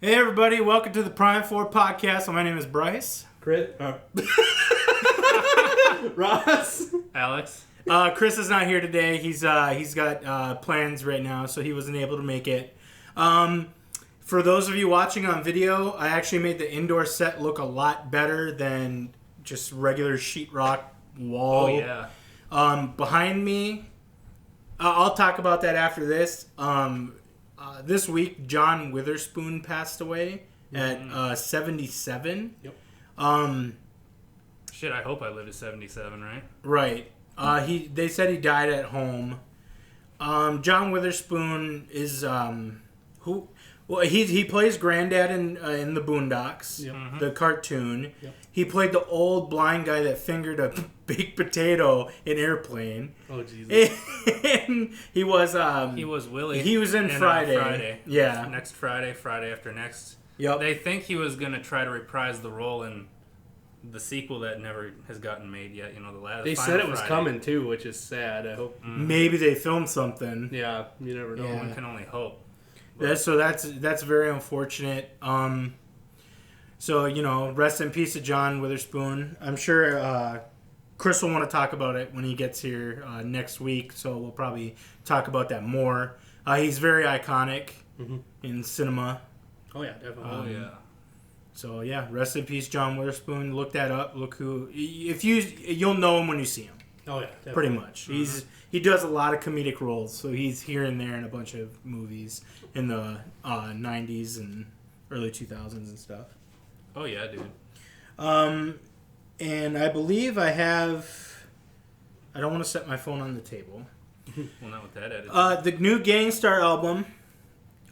Hey everybody, welcome to the Prime 4 podcast. My name is Bryce. Crit. Ross. Alex. Chris is not here today. He's got plans right now, so he wasn't able to make it. For those of you watching on video, I actually made the indoor set look a lot better than just regular sheetrock wall. Oh, yeah. Behind me, I'll talk about that after this. This week, John Witherspoon passed away at 77. Yep. Shit, I hope I live to 77, right? Right. They said he died at home. John Witherspoon is who? Well, he plays Granddad in the Boondocks, Yep. Mm-hmm. the cartoon. Yep. He played the old blind guy that fingered a baked potato in Airplane. Oh Jesus. And he was Willie. He was in Friday. Friday. Yeah. Next Friday, Friday after next. Yep. They think he was going to try to reprise the role in the sequel that never has gotten made yet. You know, the last. They Final said it was Friday. coming too, which is sad. I hope. Maybe they filmed something. Yeah, you never know. Yeah. One can only hope. That's very unfortunate. So, you know, rest in peace to John Witherspoon. I'm sure Chris will want to talk about it when he gets here next week, so we'll probably talk about that more. He's very iconic in cinema. Oh yeah, definitely. Oh, yeah. So, yeah, rest in peace, John Witherspoon. Look that up. Look who... You'll know him when you see him. Oh yeah, definitely. Pretty much. He does a lot of comedic roles, so he's here and there in a bunch of movies in the 90s and early 2000s and stuff. Oh, yeah, dude. And I believe I have... I don't want to set my phone on the table. Well, not with that edit. The new Gangstar album,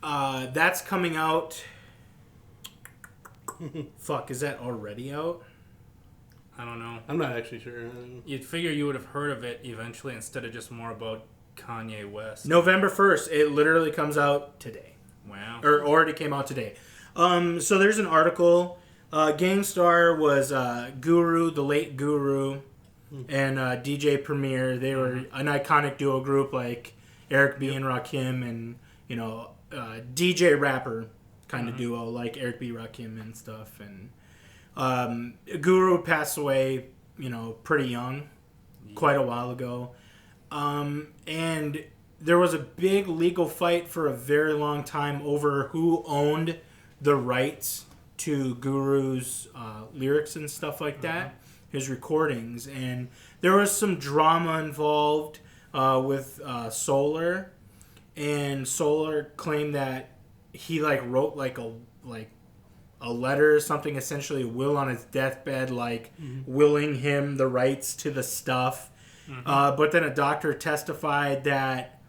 that's coming out... Fuck, is that already out? I don't know. I'm not actually sure. You'd figure you would have heard of it eventually instead of just more about Kanye West. November 1st. It literally comes out today. Wow. Or already came out today. So there's an article. Gangstar was Guru, the late Guru, and DJ Premier. They were an iconic duo group like Eric B. and Rakim, and you know, DJ rapper kind of duo like Eric B. Rakim and stuff. And Guru passed away, you know, pretty young, quite a while ago. And there was a big legal fight for a very long time over who owned the rights to Guru's lyrics and stuff like that, his recordings. And there was some drama involved with Solar, and Solar claimed that he wrote a letter or something, essentially a will on his deathbed, willing him the rights to the stuff. But then a doctor testified that,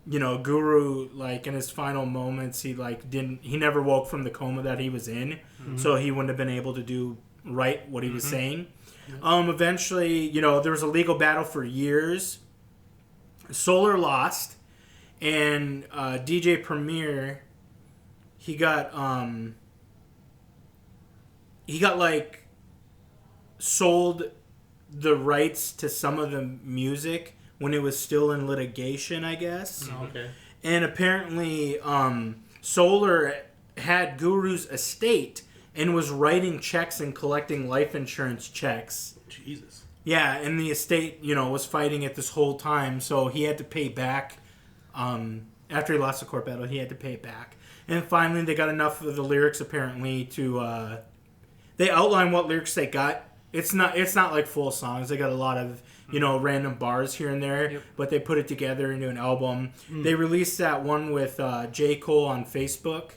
you know, Guru, in his final moments, he never woke from the coma that he was in, so he wouldn't have been able to write what he was saying. Eventually, you know, there was a legal battle for years. Solar lost, and DJ Premier, he got sold the rights to some of the music when it was still in litigation, I guess. Oh, okay. And apparently Solar had Guru's estate and was writing checks and collecting life insurance checks. Jesus. Yeah, and the estate, you know, was fighting it this whole time, so he had to pay back. After he lost the court battle, he had to pay it back. And finally, they got enough of the lyrics, apparently, to... they outline what lyrics they got. It's not like full songs. They got a lot of, you know, random bars here and there, but they put it together into an album. They released that one with J. Cole on Facebook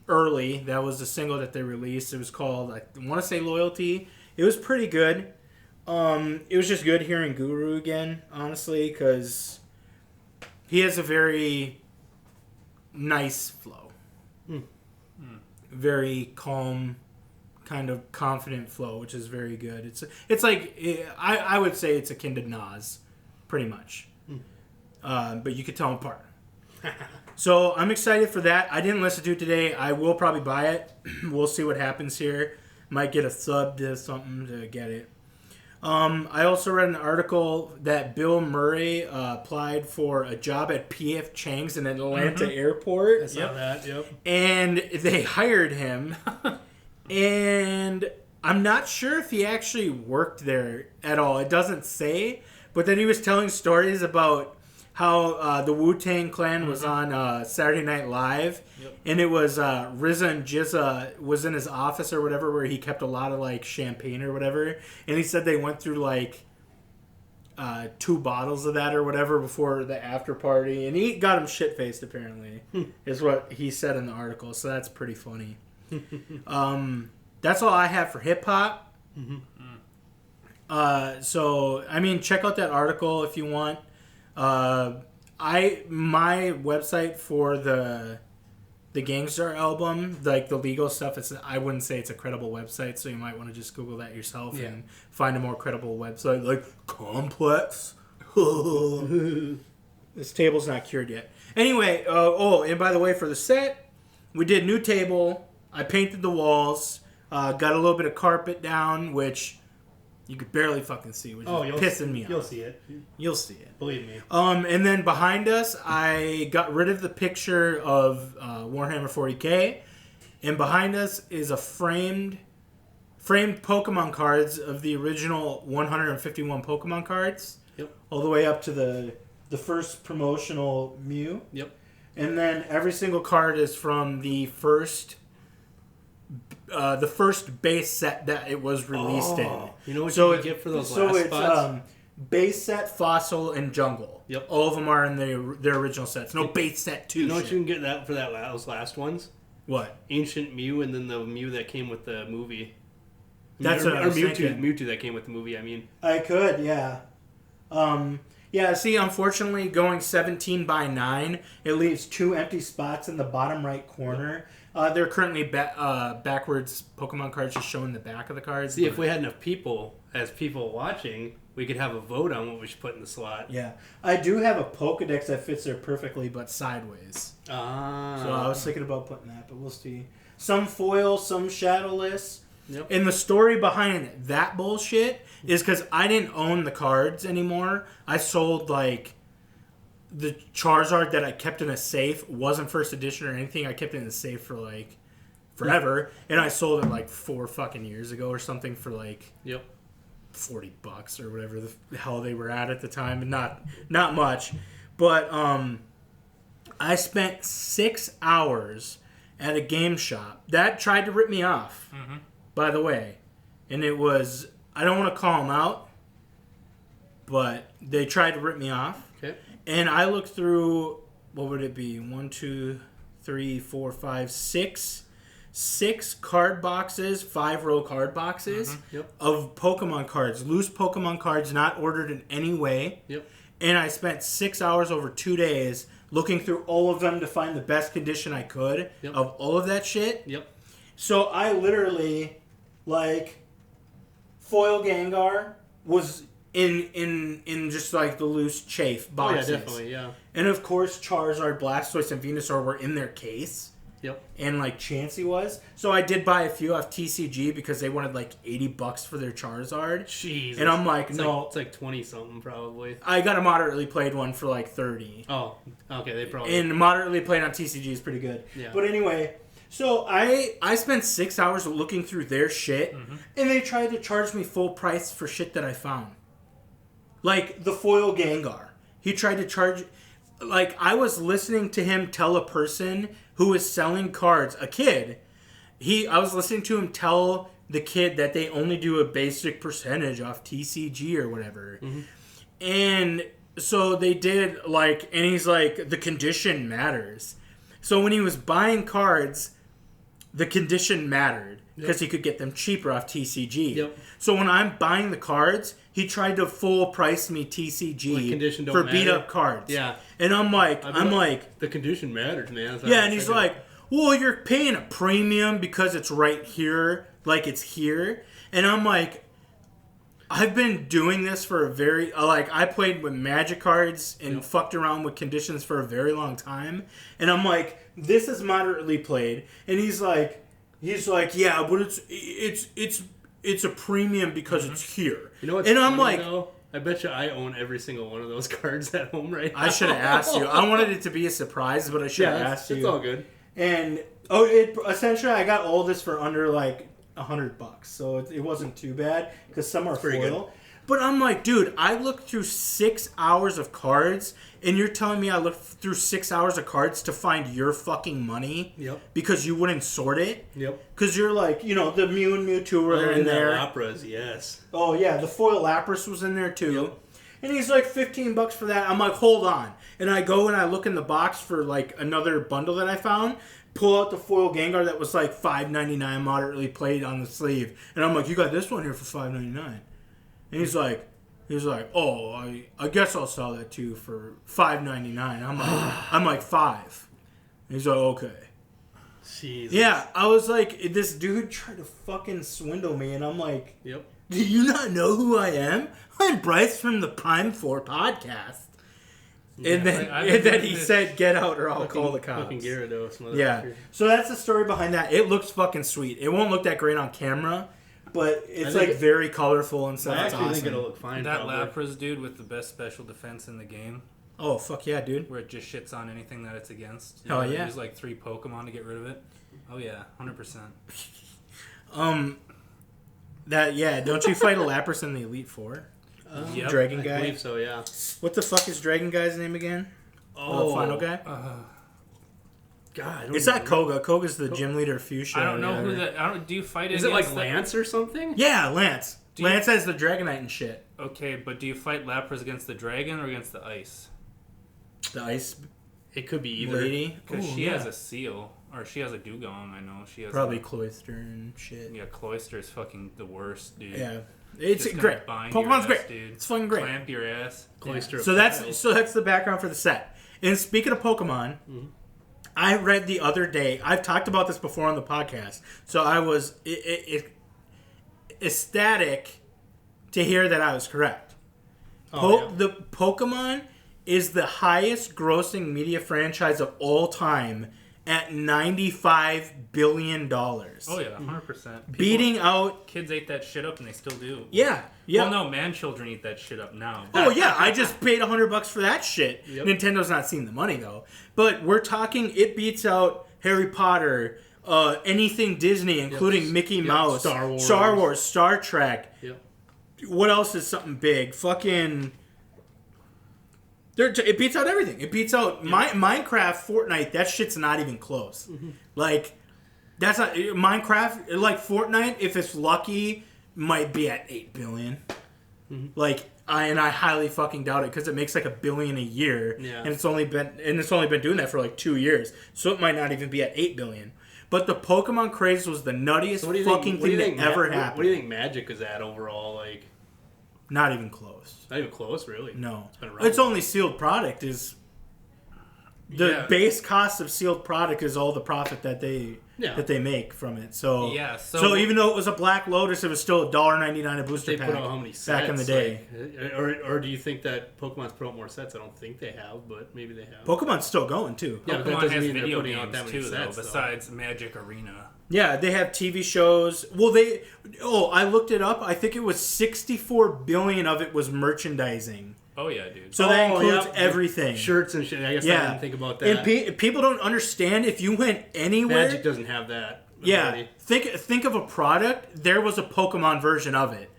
early. That was the single that they released. It was called, I want to say, Loyalty. It was pretty good. It was just good hearing Guru again, honestly, because he has a very nice flow. Very calm, kind of confident flow, which is very good. It's like, I would say it's akin to Nas, pretty much. But you could tell them apart. So I'm excited for that. I didn't listen to it today. I will probably buy it. We'll see what happens here. Might get a sub to something to get it. I also read an article that Bill Murray applied for a job at P.F. Chang's in Atlanta airport. I saw that. Yep. And they hired him. And I'm not sure if he actually worked there at all. It doesn't say. But then he was telling stories about how the Wu-Tang Clan was on Saturday Night Live. Yep. And it was RZA and GZA was in his office or whatever where he kept a lot of like champagne or whatever. And he said they went through like 2 bottles of that or whatever before the after party. And he got him shit-faced apparently is what he said in the article. So that's pretty funny. That's all I have for hip-hop. So, I mean, check out that article if you want. My website for the Gangstar album, like the legal stuff, I wouldn't say it's a credible website, so you might want to just Google that yourself and find a more credible website like Complex. This table's not cured yet. Anyway, and by the way, for the set, we did new table. I painted the walls, got a little bit of carpet down, which you could barely fucking see, which is pissing me off. You'll see it. You'll see it. Believe me. And then behind us, I got rid of the picture of Warhammer 40K, and behind us is a framed Pokemon cards of the original 151 Pokemon cards. Yep. All the way up to the first promotional Mew. Yep. And then every single card is from the first base set that it was released in. You know what you get for those last spots? Base set, Fossil, and Jungle. Yep. All of them are in their original sets. No base set 2. You know what you can get that for those last ones? What? Ancient Mew, and then the Mew that came with the movie. That's what I was Mewtwo, thinking. Mewtwo that came with the movie, I mean. I could, yeah. See, unfortunately, going 17 by 9, it leaves 2 empty spots in the bottom right corner. They're currently backwards Pokemon cards just showing the back of the cards. See, if we had enough people watching, we could have a vote on what we should put in the slot. Yeah. I do have a Pokedex that fits there perfectly, but sideways. Ah. So I was thinking about putting that, but we'll see. Some foil, some shadowless. Yep. And the story behind that bullshit is because I didn't own the cards anymore. I sold, like, the Charizard that I kept in a safe. Wasn't first edition or anything. I kept it in a safe for, like, forever. And I sold it, like, 4 fucking years ago or something for, like, $40 or whatever the hell they were at the time. And not much. But I spent 6 hours at a game shop. That tried to rip me off. Mm-hmm. By the way, and it was, I don't want to call them out, but they tried to rip me off. Okay. And I looked through, what would it be? 1, 2, 3, 4, 5, 6. 6 card boxes, 5-row card boxes of Pokemon cards. Loose Pokemon cards, not ordered in any way. Yep. And I spent 6 hours over 2 days looking through all of them to find the best condition I could of all of that shit. Yep. So I literally... Like, foil Gengar was in just like the loose chafe boxes. Oh yeah, definitely, yeah. And of course, Charizard, Blastoise, and Venusaur were in their case. Yep. And like Chansey was. So I did buy a few off TCG because they wanted like $80 for their Charizard. Jeez. And I'm like, no. It's like 20 something probably. I got a moderately played one for like 30. Oh, okay, they probably. And moderately played on TCG is pretty good. Yeah. But anyway. So I spent 6 hours looking through their shit, and they tried to charge me full price for shit that I found. Like the foil Gengar. He tried to charge... Like, I was listening to him tell a person who was selling cards, a kid, I was listening to him tell the kid that they only do a basic percentage off TCG or whatever. Mm-hmm. And so they did, like... And he's like, the condition matters. So when he was buying cards... The condition mattered because he could get them cheaper off TCG. Yep. So when I'm buying the cards, he tried to full price me TCG for beat up cards. Yeah. And I'm like, the condition matters, man. Yeah, and he's like, well, you're paying a premium because it's right here, like it's here. And I'm like, I've been doing this for a very, I played with Magic cards and fucked around with conditions for a very long time. And I'm like, this is moderately played. And he's like, yeah, but it's a premium because it's here. You know what's and I'm funny, like, though? I bet you I own every single one of those cards at home right now. I should have asked you. I wanted it to be a surprise, but I should have asked you. It's all good. And essentially I got all this for under like $100, so it wasn't too bad because some are pretty foil. But I'm like, dude, I looked through 6 hours of cards, and you're telling me I looked through 6 hours of cards to find your fucking money? Yep. Because you wouldn't sort it? Yep. Because you're like, you know, the Mew and Mewtwo were in there. Lapras, yes. Oh, yeah, the foil Lapras was in there, too. Yep. And he's like, $15 for that. I'm like, hold on. And I go and I look in the box for, like, another bundle that I found. Pull out the foil Gengar that was, like, $5.99 moderately played on the sleeve. And I'm like, you got this one here for $5.99. And he's like, oh, I guess I'll sell that to you for $5.99. I'm like $5. And he's like, okay. Jesus. Yeah, I was like, this dude tried to fucking swindle me, and I'm like, Yep. do you not know who I am? I'm Bryce from the Prime 4 podcast. Yeah, and then he said, get out or I'll call the cops. Fucking Gyarados, motherfucker. Yeah. So that's the story behind that. It looks fucking sweet. It won't look that great on camera, but it's like very colorful and stuff. I It's actually awesome. think it'll look fine. That probably. Lapras dude with the best special defense in the game, Oh, fuck yeah, dude. where it just shits on anything that it's against. You Hell gotta yeah. Use like 3 Pokemon to get rid of it. Oh yeah, 100%. Don't you fight a Lapras in the Elite Four? Yep. Dragon I guy? believe so, yeah. What the fuck is Dragon Guy's name again? Oh, Final guy? God, I don't It's know. not Koga. Koga's the gym leader of Fuchsia. I don't know or who whatever. that. I don't. Do you fight? Is it like against Lance or something? Yeah, Lance. Do you- Lance has the Dragonite and shit. Okay, but do you fight Lapras against the dragon or against the ice? The ice It could be either. lady. Because Ooh, she yeah. has a seal, or she has a dugong. I know she has Probably Cloyster and shit. Yeah, Cloyster is fucking the worst, dude. Yeah. It's Just great. gonna bind your Pokemon's ass, great. dude. It's fucking great. Clamp your ass. Cloister of So Files. that's the background for the set. And speaking of Pokemon, I read the other day. I've talked about this before on the podcast, so I was ecstatic to hear that I was correct. The Pokemon is the highest grossing media franchise of all time at $95 billion. Oh yeah, 100%. Beating out... Kids ate that shit up, and they still do. Yeah. Well, no, man, children eat that shit up now. Oh yeah, I just paid $100 for that shit. Yep. Nintendo's not seeing the money though. But we're talking, it beats out Harry Potter, anything Disney, including Mickey Mouse, Star Wars. Star Trek. Yep. What else is something big? Fucking. It beats out everything. It beats out Minecraft, Fortnite. That shit's not even close. Like, that's not Minecraft. Like Fortnite, if it's lucky, might be at 8 billion. Like, I highly fucking doubt it because it makes like $1 billion a year, and it's only been doing that for like 2 years, so it might not even be at 8 billion. But the Pokemon craze was the nuttiest fucking thing that ever happened. What do you think Magic is at overall? Like, Not even close. not even close, really. No, It's been around it's a while. only sealed product is. The base cost of sealed product is all the profit that they make from it. So Yeah, so even though it was a Black Lotus, it was still $1.99 a booster They pack put out how many sets back in the day. like, or do you think that Pokemon's put out more sets? I don't think they have, but maybe they have. Pokemon's still going too. Yeah, but that Pokemon doesn't has mean they're video putting out that games many too, sets, though, though. besides Magic Arena. Yeah, they have TV shows. Well, I looked it up. I think it was 64 billion of it was merchandising. Oh yeah, dude. So that includes yeah. everything. Shirts and shit. I guess I didn't think about that. And people don't understand if you went anywhere. Magic doesn't have that. Yeah, ability. think of a product. There was a Pokemon version of it,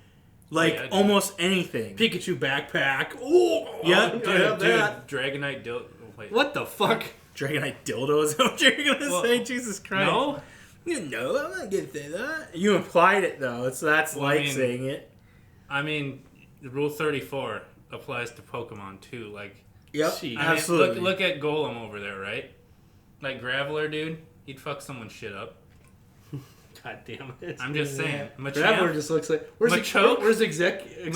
like dude. almost anything. Pikachu backpack. Oh, Yeah, I dude, have that. Dragonite Wait. What the fuck? Dragonite dildo is what you're gonna say? Jesus Christ! No. No, I'm not gonna say that. You implied it though, so that's Well, I like mean- saying it. I mean, Rule 34 applies to Pokemon too. Like, Yep, Jeez. I mean, absolutely. look at Golem over there, right? Like Graveler, dude, he'd fuck someone's shit up. God damn it. I'm just saying. Graveler Machamp, just looks like. Where's Machoke? Where's Executor?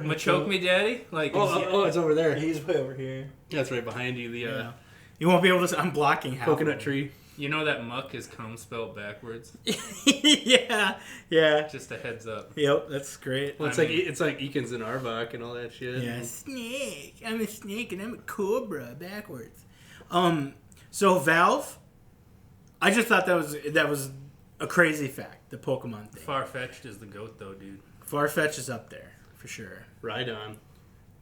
Machoke me, daddy. Like, Oh, it's over there. He's way over here. That's right behind you. The You won't be able to. I'm blocking half. coconut of tree. you know that Muck is cum spelled backwards. Yeah, yeah. Just a heads up. Yep, that's great. Well, it's I like mean- it's like Eakins and Arbok and all that shit. Yeah, snake. I'm a snake and I'm a cobra backwards. So Valve, I just thought that was a crazy fact. The Pokemon thing. Far-fetched is the GOAT, though, dude. Farfetch is up there for sure. Rhydon.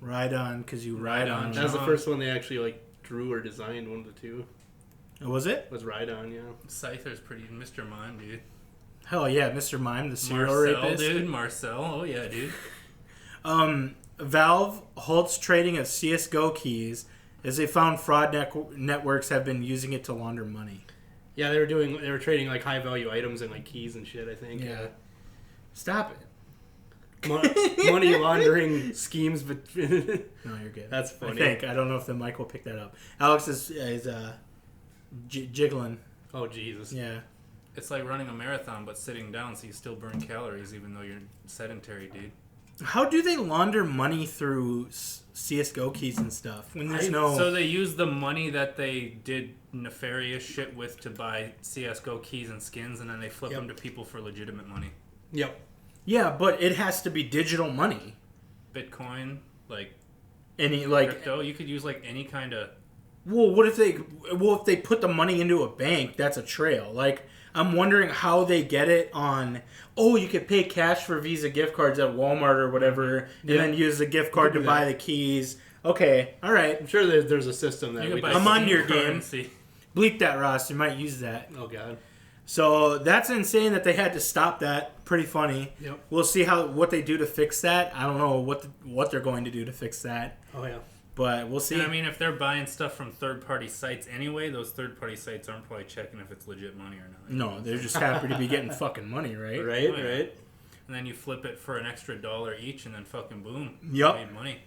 Rhydon, because you ride on. That was the first one they actually like drew or designed. One of the two. Was it? Was Rhydon, yeah. Scyther's pretty Mr. Mime, dude. Hell yeah, Mr. Mime, the serial Marcel, rapist. dude. Marcel. Oh, yeah, dude. Valve halts trading of CSGO keys as they found fraud networks have been using it to launder money. Yeah, they were trading like high value items and like keys and shit, I think. Yeah. Stop it. Money laundering schemes, but No, you're good. That's funny. I don't know if the mic will pick that up. Alex is jiggling. Oh Jesus. Yeah. It's like running a marathon, but sitting down, so you still burn calories, even though you're sedentary, dude. How do they launder money through CSGO keys and stuff when there's no... So they use the money that they did nefarious shit with to buy CSGO keys and skins, and then they flip them to people for legitimate money. Yep. Yeah, but it has to be digital money. Bitcoin, like Any like crypto, you could use like any kind of... Well, if they put the money into a bank, that's a trail. Like, I'm wondering how they get it on. Oh, you could pay cash for Visa gift cards at Walmart or whatever, and then use the gift card to buy the keys. Okay, all right. I'm sure there's a system that I'm on your currency. game. Bleep that, Ross. You might use that. Oh god. So that's insane that they had to stop that. Pretty funny. Yep. We'll see what they do to fix that. I don't know what they're going to do to fix that. Oh yeah. But we'll see. And I mean, if they're buying stuff from third-party sites anyway, those third-party sites aren't probably checking if it's legit money or not. No, they're just happy to be getting fucking money, right? Right, Oh, yeah. right. And then you flip it for an extra $1 each, and then fucking boom. Yup. You made money.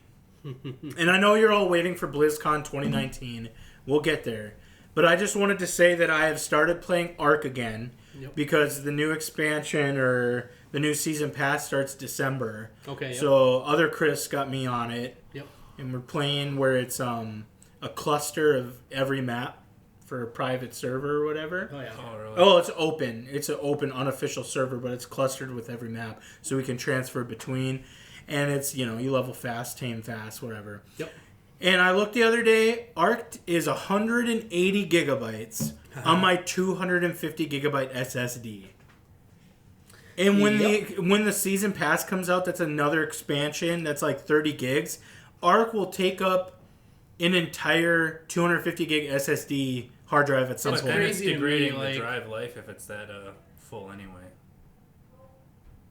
And I know you're all waiting for BlizzCon 2019. We'll get there. But I just wanted to say that I have started playing Ark again because the new expansion or the new season pass starts December. Okay. Yep. So other Chris got me on it. Yep. And we're playing where it's a cluster of every map for a private server or whatever. Oh yeah. Oh, really? Oh, it's open. It's an open, unofficial server, but it's clustered with every map, so we can transfer between. And it's, you level fast, tame fast, whatever. Yep. And I looked the other day, Arc is 180 gigabytes on my 250 gigabyte SSD. And when the season pass comes out, that's another expansion that's like 30 gigs. Arc will take up an entire 250 gig SSD hard drive at some But point. then it's crazy to me, degrading like- the drive life if it's that full anyway.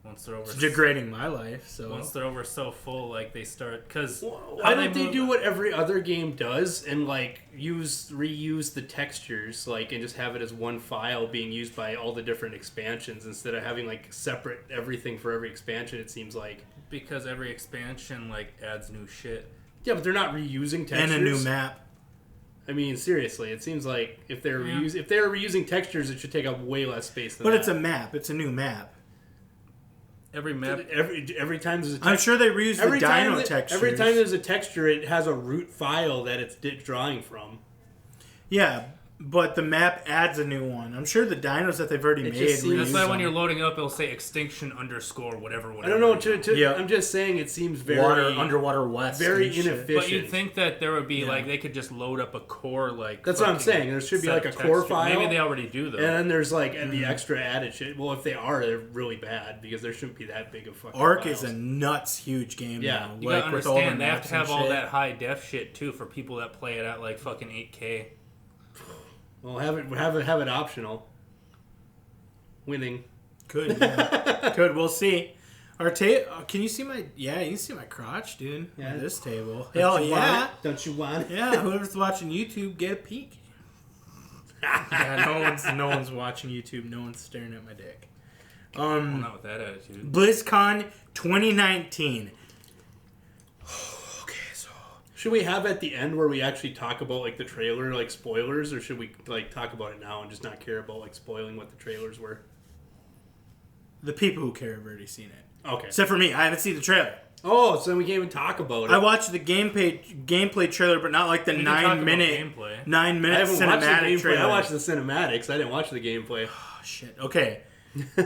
Once they're over, It's degrading my life, so... Once they're over so full, like they start because Why don't they do what every other game does and like reuse the textures like and just have it as one file being used by all the different expansions instead of having like separate everything for every expansion? It seems like because every expansion like adds new shit. yeah, but they're not reusing textures And a new map. I mean, seriously, it seems like if they're reusing textures, it should take up way less space than But that. it's a map. It's a new map. Every map. Every time there's a I'm sure they reuse the dino textures. Every time there's a texture, it has a root file that it's drawing from. Yeah, but the map adds a new one. I'm sure the dinos that they've already It made just seems- reuse That's why when them. you're loading up, it'll say extinction underscore whatever. I don't know. Yeah. I'm just saying it seems very underwater west, very and shit. inefficient. But you'd think that there would be like they could just load up a core like. That's what I'm fucking saying. There should be set like a of core texture. file. Maybe they already do though. And then there's like the extra added shit. Well, if they are, they're really bad because there shouldn't be that big of fucking Ark files. is a nuts huge game. Yeah. now. You like gotta with all the understand, they have maps to have and all shit. that high def shit too for people that play it at like fucking 8K. Well, have it optional. Winning. Could, yeah. Could. We'll see. Our can you see my? Yeah, you can see my crotch, dude. Yeah. On this table. Don't Hell you yeah. want it? Don't you want it? Yeah. Whoever's watching YouTube, get a peek. Yeah, no one's watching YouTube. No one's staring at my dick. Well, not with that attitude. BlizzCon 2019. Okay, so Should we have at the end where we actually talk about like the trailer, like spoilers, or should we like talk about it now and just not care about like spoiling what the trailers were? the people who care have already seen it. Okay. Except for me, I haven't seen the trailer. Oh, so then we can't even talk about it. I watched the gameplay trailer, but not like the We can talk 9 about minute gameplay. I 9 minute haven't watched the cinematic gameplay. trailer. I watched the cinematics. I didn't watch the gameplay. Oh shit. Okay.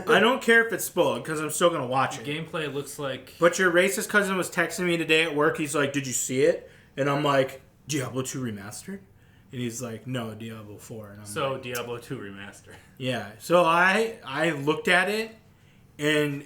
I don't care if it's spoiled because I'm still gonna watch it. Gameplay looks like But your racist cousin was texting me today at work. He's like, "Did you see it?" And I'm like, "Diablo 2 remastered." And he's like, no, Diablo 4. And I'm So like, Diablo 2 remaster. yeah. So I looked at it, and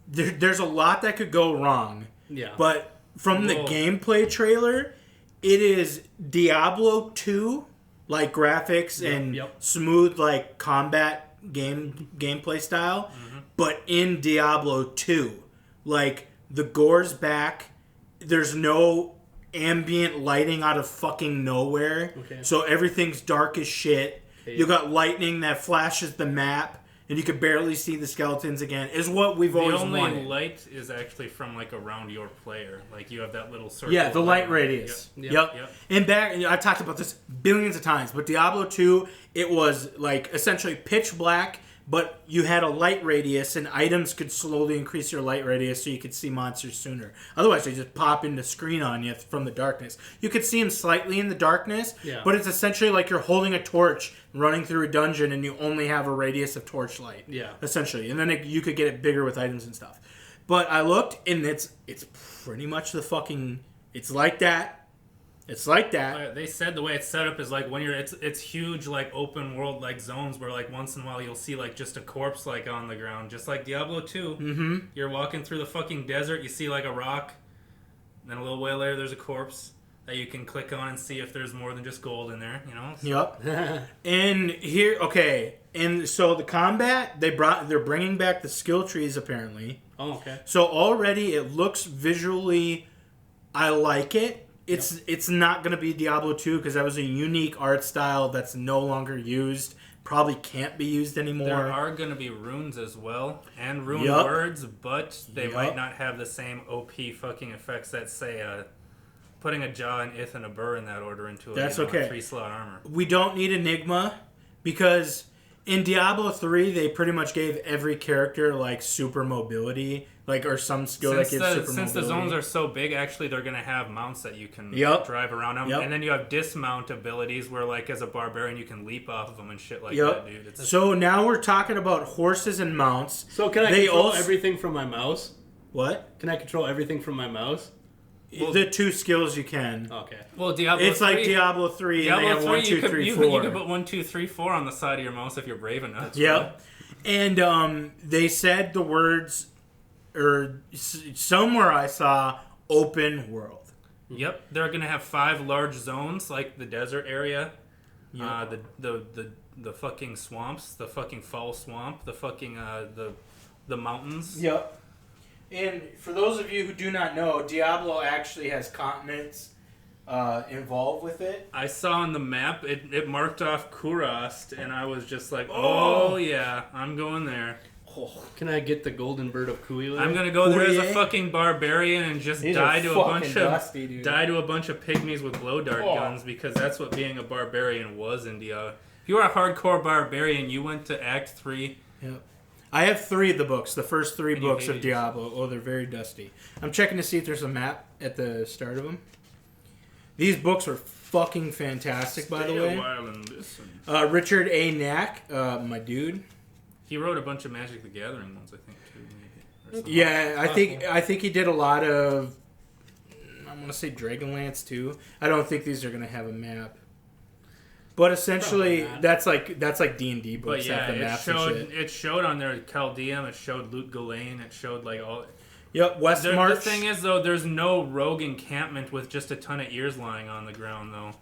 there's a lot that could go wrong. Yeah. But from the Whoa. gameplay trailer, it is Diablo 2, like graphics and smooth like combat gameplay style, but in Diablo 2. Like the gore's back. There's no ambient lighting out of fucking nowhere. Okay. So everything's dark as shit. Okay. You got lightning that flashes the map. And you can barely see the skeletons again. Is what we've always wanted. The only light is actually from like around your player. Like you have that little circle. Yeah, the of light radius. Yep. And I've talked about this billions of times, but Diablo 2, it was like essentially pitch black, but you had a light radius, and items could slowly increase your light radius so you could see monsters sooner. Otherwise, they just pop into screen on you from the darkness. You could see them slightly in the darkness, but it's essentially like you're holding a torch running through a dungeon, and you only have a radius of torchlight. Yeah. Essentially. And then you could get it bigger with items and stuff. But I looked, and it's pretty much the fucking... It's like that. It's like that. They said the way it's set up is like when it's huge like open world like zones where like once in a while you'll see like just a corpse like on the ground, just like Diablo 2. Mm-hmm. You're walking through the fucking desert, you see like a rock, and then a little way later there's a corpse that you can click on and see if there's more than just gold in there, you know? Yep. And here, okay, and so the combat they're bringing back the skill trees apparently. Oh, okay. So already it looks visually, I like it. It's not going to be Diablo 2 because that was a unique art style that's no longer used. Probably can't be used anymore. There are going to be runes as well, and rune words, but they might not have the same OP fucking effects that, say, putting a jaw, an ith, and a burr in that order into a 3-slot armor. We don't need Enigma because in Diablo 3, they pretty much gave every character, like, super mobility. Like, or some skill that gives super mobility. Since the zones are so big, actually, they're going to have mounts that you can drive around them. And then you have dismount abilities where, like, as a barbarian, you can leap off of them and shit like that, dude. So now we're talking about horses and mounts. So can I control everything from my mouse? What? Can I control everything from my mouse? Well, the two skills you can. Okay. Well, Diablo it's 3, like Diablo 3, and they have 1, 2, 3, 4. You can put 1, 2, 3, 4 on the side of your mouse if you're brave enough. Yep. And they said the words, or somewhere I saw, open world. Yep. They're going to have 5 large zones, like the desert area, the fucking swamps, the fucking fall swamp, the fucking, the mountains. Yep. And for those of you who do not know, Diablo actually has continents involved with it. I saw on the map, it marked off Kurast, and I was just like, oh yeah, I'm going there. Oh, can I get the golden bird of Kuila? I'm gonna go there as a fucking barbarian and just die to a bunch of pygmies with blow dart guns, because that's what being a barbarian was in Diablo. If you were a hardcore barbarian, you went to Act 3. Yep. I have 3 of the books, the first 3 books of Diablo. Oh, they're very dusty. I'm checking to see if there's a map at the start of them. These books are fucking fantastic, by the way. Stay a while and listen. Richard A. Knack, my dude. He wrote a bunch of Magic the Gathering ones, I think, too. Maybe. Yeah, I think he did a lot of, I'm going to say Dragonlance, too. I don't think these are going to have a map. But essentially, that's like D&D books. But yeah, that it showed on there Chaldeum, it showed Lut Ghislaine, it showed like all. Yep, Westmarch. The thing is, though, there's no rogue encampment with just a ton of ears lying on the ground, though.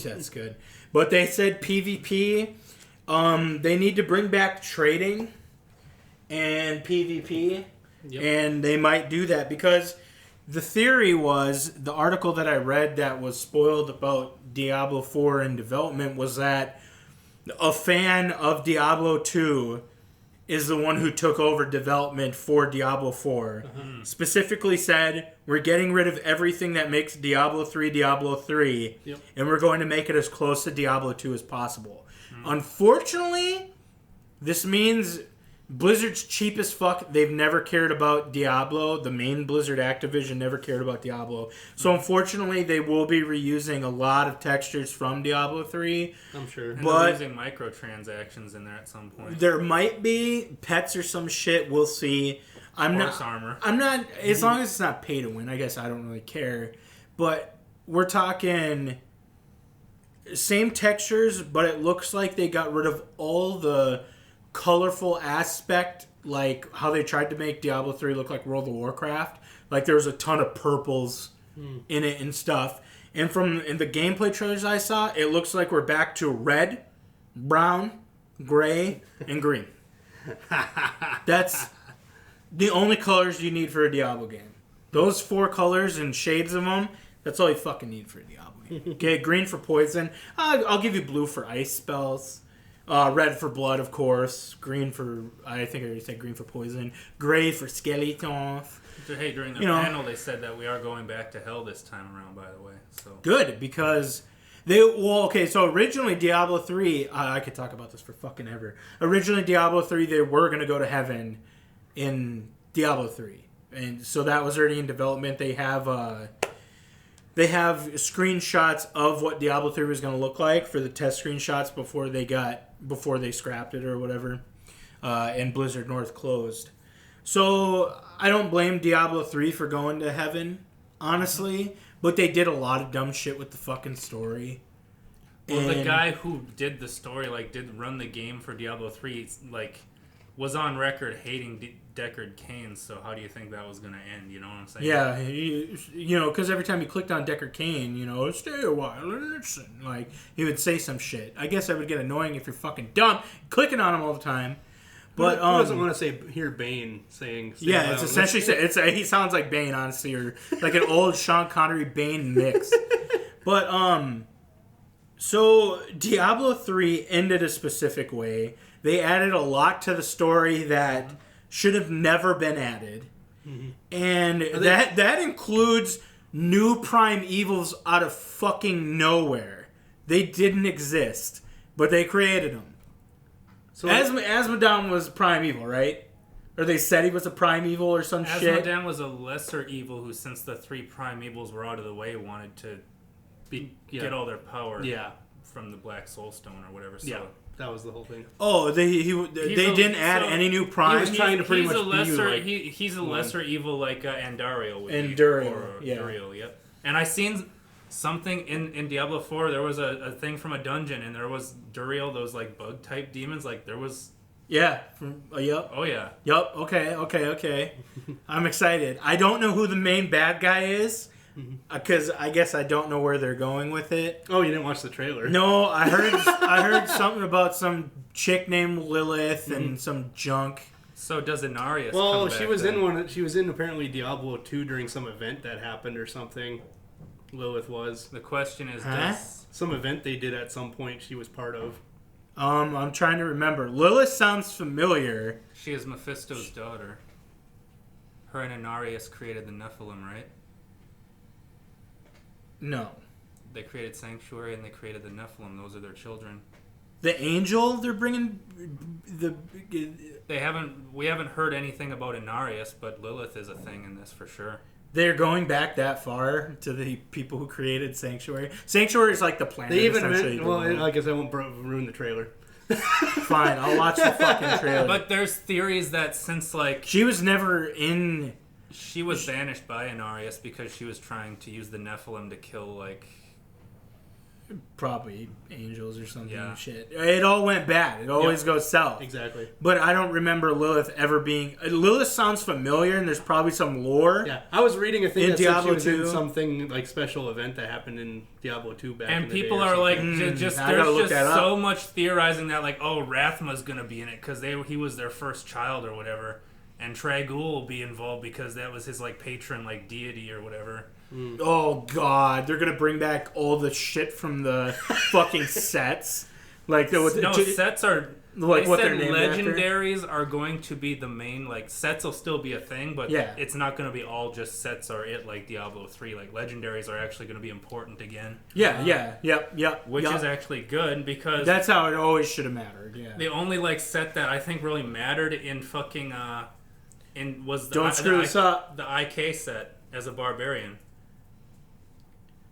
That's good. But they said PvP. They need to bring back trading and PvP, and they might do that because the theory was, the article that I read that was spoiled about Diablo 4 in development was that a fan of Diablo 2 is the one who took over development for Diablo 4. Specifically said, we're getting rid of everything that makes Diablo 3, and we're going to make it as close to Diablo 2 as possible. Unfortunately, this means Blizzard's cheap as fuck. They've never cared about Diablo. The main Blizzard Activision never cared about Diablo. So unfortunately, they will be reusing a lot of textures from Diablo 3. I'm sure. And but they're using microtransactions in there at some point. There might be pets or some shit. We'll see. I'm not. As long as it's not pay to win, I guess I don't really care. But we're talking same textures, but it looks like they got rid of all the colorful aspect, like how they tried to make Diablo 3 look like World of Warcraft. Like there was a ton of purples in it and stuff. And in the gameplay trailers I saw, it looks like we're back to red, brown, gray, and green. That's the only colors you need for a Diablo game. Those 4 colors and shades of them, that's all you fucking need for a Diablo game. Okay, green for poison. I'll give you blue for ice spells. Red for blood, of course. Green for, I think I already said green for poison. Gray for skeletons. Hey, during the panel they said that we are going back to hell this time around, by the way. So good, because so originally Diablo 3, I could talk about this for fucking ever. Originally Diablo 3, they were going to go to heaven in Diablo 3. And so that was already in development. They have screenshots of what Diablo 3 was going to look like for the test screenshots before they scrapped it or whatever. And Blizzard North closed. So I don't blame Diablo 3 for going to heaven, honestly, but they did a lot of dumb shit with the fucking story. Well, the guy who did the story, did run the game for Diablo 3, was on record hating Deckard Cain, so how do you think that was going to end? You know what I'm saying? Yeah, because every time you clicked on Deckard Cain, stay a while and listen. He would say some shit. I guess that would get annoying if you're fucking dumb, clicking on him all the time. But who doesn't want to hear Bane saying? Yeah, it's essentially he sounds like Bane, honestly, or like an old Sean Connery Bane mix. But so Diablo 3 ended a specific way. They added a lot to the story that should have never been added, and that includes new prime evils out of fucking nowhere. They didn't exist, but they created them. So Asmodan was primeval, right? Or they said he was a primeval or some shit. Asmodan was a lesser evil who, since the 3 primevals were out of the way, wanted to get all their power from the Black Soul Stone or whatever. So. Yeah, that was the whole thing. Oh, they didn't add any new prime. He was trying to pretty much he's a lesser evil like Andariel would be. Andariel, yep. And I seen something in Diablo 4, there was a thing from a dungeon, and there was Duriel, those bug type demons, there was... Yeah. Yep. Oh, yeah. Yep. Okay. I'm excited. I don't know who the main bad guy is, because I guess I don't know where they're going with it. Oh, you didn't watch the trailer? No, I heard something about some chick named Lilith and some junk. So does Inarius Well, come she back was then? in one. She was in apparently Diablo 2 during some event that happened or something. Lilith was. The question is, Some event they did at some point she was part of. I'm trying to remember. Lilith sounds familiar. She is Mephisto's daughter. Her and Inarius created the Nephilim, right? No. They created Sanctuary and they created the Nephilim. Those are their children. The angel they're bringing... We haven't heard anything about Inarius, but Lilith is a thing in this for sure. They're going back that far to the people who created Sanctuary. Sanctuary is like the planet. They even I guess I won't ruin the trailer. Fine, I'll watch the fucking trailer. But there's theories that since she was never in... She was banished by Inarius because she was trying to use the Nephilim to kill probably angels or something. Yeah. Shit. It all went bad. It always goes south. Exactly. But I don't remember Lilith ever being... Lilith sounds familiar, and there's probably some lore. Yeah. I was reading a thing in that Diablo said she was 2. in something special event that happened in Diablo 2 back in the day. And people are there's just so much theorizing that Rathma's going to be in it because he was their first child or whatever. And Tragul will be involved because that was his patron deity or whatever. Oh god, they're gonna bring back all the shit from the fucking sets. Sets are what said they're named legendaries are going to be the main. Sets will still be a thing, but it's not going to be all just sets are it like Diablo 3. Legendaries are actually going to be important again. Which is actually good because that's how it always should have mattered. Yeah. The only set that I think really mattered in fucking was Don't screw this up. The IK set as a barbarian.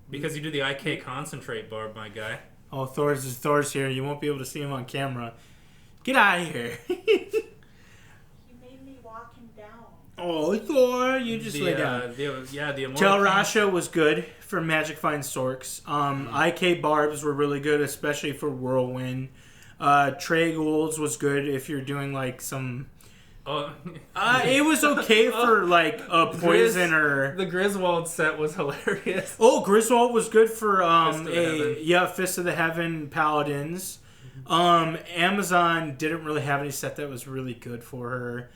Because you do the IK concentrate barb, my guy. Oh, Thor's here. You won't be able to see him on camera. Get out of here. You made me walk him down. Oh, Thor, you just lay down. The Immortal Tel King. Rasha was good for Magic Find Storks. IK Barbs were really good, especially for Whirlwind. Trey Goulds was good if you're doing like some. Oh, It was okay for like a poison or. the Griswold set was hilarious. Oh, Griswold was good for Fist of the Heaven. Fist of the Heaven Paladins. Amazon didn't really have any set that was really good for her.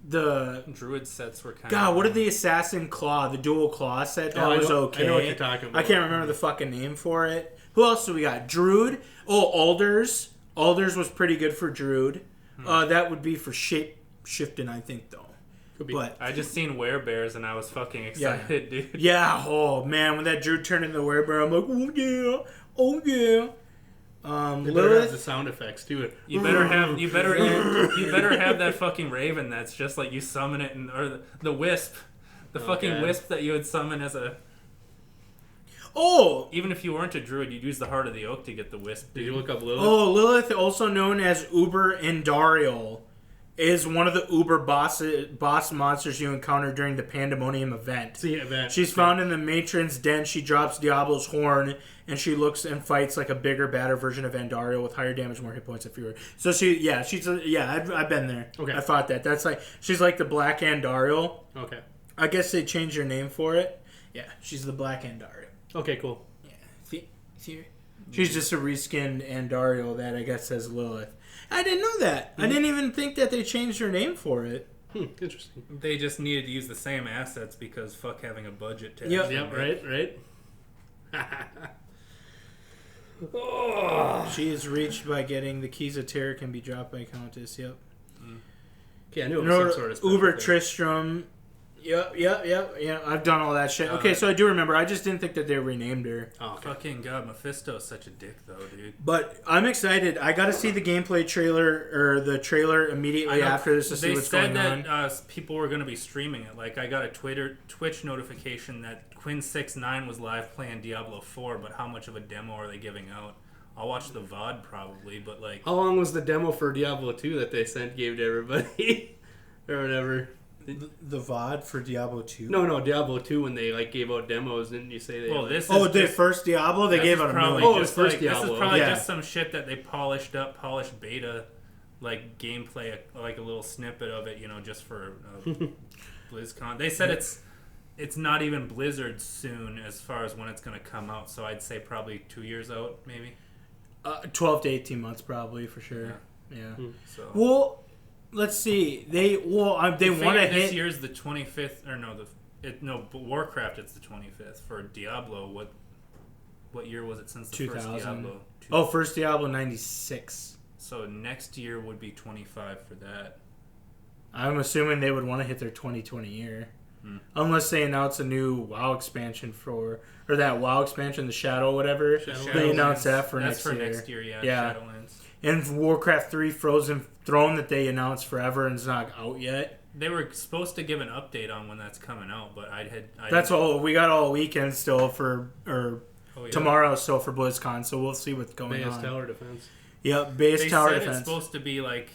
The Druid sets were kind of... God, what are the Assassin Claw, the dual claw set? That was okay. I know what you're talking about. I can't remember the fucking name for it. Who else do we got? Druid. Oh, Alders. Alders was pretty good for Druid. That would be for shape shifting, I think, though. Could be. But I just seen werebears and I was fucking excited, dude. yeah, oh man, when that Druid turned into the werebear, I'm like, oh yeah. They better have the sound effects too. You better have that fucking raven that's just like you summon it or the wisp, fucking wisp that you would summon as a. Oh, Even if you weren't a druid, you'd use the Heart of the Oak to get the wisp. Did you look up Lilith? oh, Lilith, also known as Uber Endariel, is one of the Uber boss monsters you encounter during the Pandemonium event. See event. She's found in the Matron's Den. She drops Diablo's horn, and she looks and fights like a bigger, badder version of Andariel with higher damage, more hit points, and fewer. So I've been there. Okay. I fought that. That's like she's like the Black Andariel. Okay. I guess they changed her name for it. Yeah, she's the Black Andariel. Okay, cool. Yeah, see her? She's just a reskinned Andariel that I guess says Lilith. I didn't know that. I didn't even think that they changed her name for it. Interesting. They just needed to use the same assets because fuck having a budget to. Yep. Right. She is reached by getting the Keys of Terror can be dropped by Countess. Yep. Okay, I knew it was some sort of special Uber thing. Tristram. Yep. I've done all that shit. Okay, so I do remember. I just didn't think that they renamed her. Oh, okay. Fucking God, Mephisto's such a dick though, dude. But I'm excited. I got to see the gameplay trailer or the trailer immediately after this to see what's going on. They said that people were going to be streaming it. Like I got a Twitch notification that Quinn69 was live playing Diablo 4, but how much of a demo are they giving out? I'll watch the VOD probably, but like... How long was the demo for Diablo 2 that they gave to everybody? Or whatever. The VOD for Diablo 2? No, Diablo 2 when they like gave out demos, didn't you say they... Well, this Oh, is the just, first Diablo? They gave out a million. Oh, it was first This Diablo. is probably Yeah. just some shit that they polished beta, like gameplay, like a little snippet of it, just for BlizzCon. They said it's not even Blizzard soon as far as when it's going to come out, so I'd say probably 2 years out, maybe. 12 to 18 months probably, for sure. Yeah. So Well, let's see. They want to this hit... year's the 25th, or but Warcraft it's the 25th. For Diablo, what year was it since the 2000. first Diablo? First Diablo 96. So next year would be 25 for that. I'm assuming they would want to hit their 2020 year. Unless they announce a new WoW expansion or that WoW expansion, the Shadow whatever. They announce that for That's next year. next year, yeah. Shadowlands. And Warcraft 3 Frozen Throne that they announced forever and is not out yet. They were supposed to give an update on when that's coming out, but That's all. We got all weekend still tomorrow still for BlizzCon, so we'll see what's going Base on. Tower Defense. Yep, base tower said defense. It's supposed to be like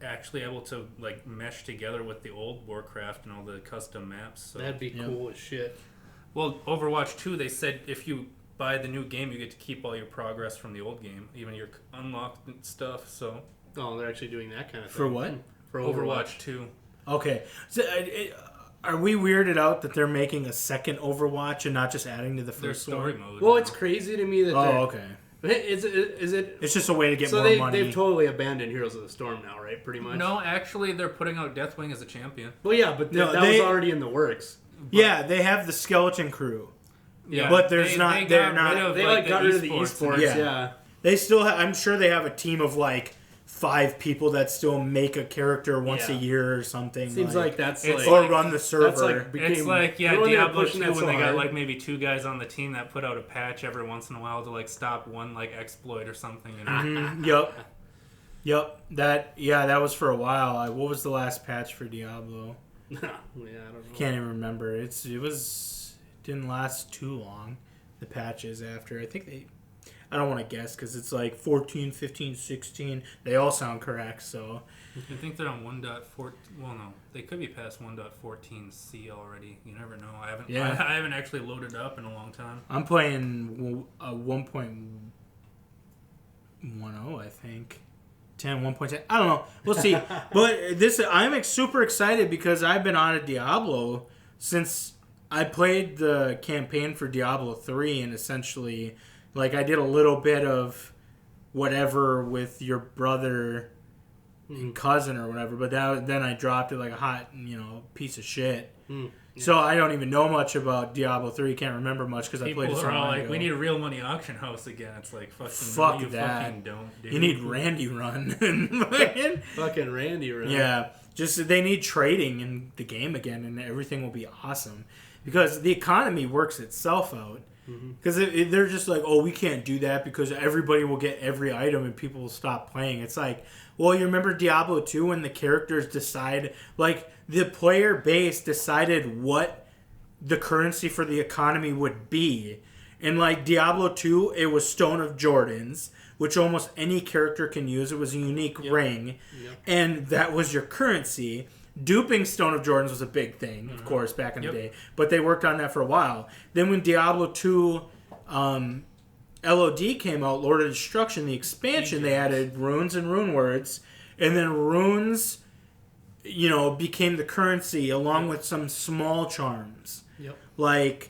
actually able to like mesh together with the old Warcraft and all the custom maps. So. That'd be cool as shit. Well, Overwatch 2, they said if you buy the new game, you get to keep all your progress from the old game, even your unlocked stuff. So. Oh, they're actually doing that kind of thing. For what? For Overwatch 2. Okay. So, are we weirded out that they're making a second Overwatch and not just adding to the Their first story one? mode. Well, now. it's crazy to me that. Okay. Is it? It's just a way to get So more money. they've totally abandoned Heroes of the Storm now, right? Pretty much. No, actually, they're putting out Deathwing as a champion. Well, yeah, but that was already in the works. Yeah, they have the Skeleton Crew. Yeah, But there's not- They they're got not- rid of, They like, got rid of the esports. esports. Yeah. Yeah. They still I'm sure they have a team of like 5 people that still make a character once a Yeah. year or something. Seems like that's It's like or run the server. that's like became, It's like, yeah, remember when they were Diablo pushing 2 that when so they got hard? like maybe 2 guys on the team that put out a patch every once in a while to like stop one like exploit or something. Yep. That was for a while. What was the last patch for Diablo? Yeah, I don't know. Can't even remember. It didn't last too long. The patches after. I don't want to guess because it's like 14, 15, 16. They all sound correct, so. I think they're on 1.4. Well, no, they could be past 1.14c already. You never know. I haven't actually loaded up in a long time. I'm playing 1.10, I think. 1.10. I don't know. We'll see. But I'm super excited because I've been on a Diablo since I played the campaign for Diablo 3, and essentially, like, I did a little bit of whatever with your brother and cousin or whatever, but then I dropped it like a hot, piece of shit. Yeah. So I don't even know much about Diablo 3. Can't remember much because I played it so long ago. We need a real money auction house again. It's like, fuck you that. Fucking don't, dude. You need Randy Run. Fucking Randy Run. Yeah. Just they need trading in the game again, and everything will be awesome. Because the economy works itself out. Because they're just like, oh, we can't do that because everybody will get every item and people will stop playing. It's like, well, you remember Diablo 2 when the characters decide, like, the player base decided what the currency for the economy would be. In, like, Diablo 2, it was Stone of Jordans, which almost any character can use. It was a unique ring, and that was your currency. Duping Stone of Jordans was a big thing, of course, back in the day. But they worked on that for a while. Then when Diablo 2 LOD came out, Lord of Destruction, the expansion, they added runes and rune words. And then runes, became the currency along with some small charms. But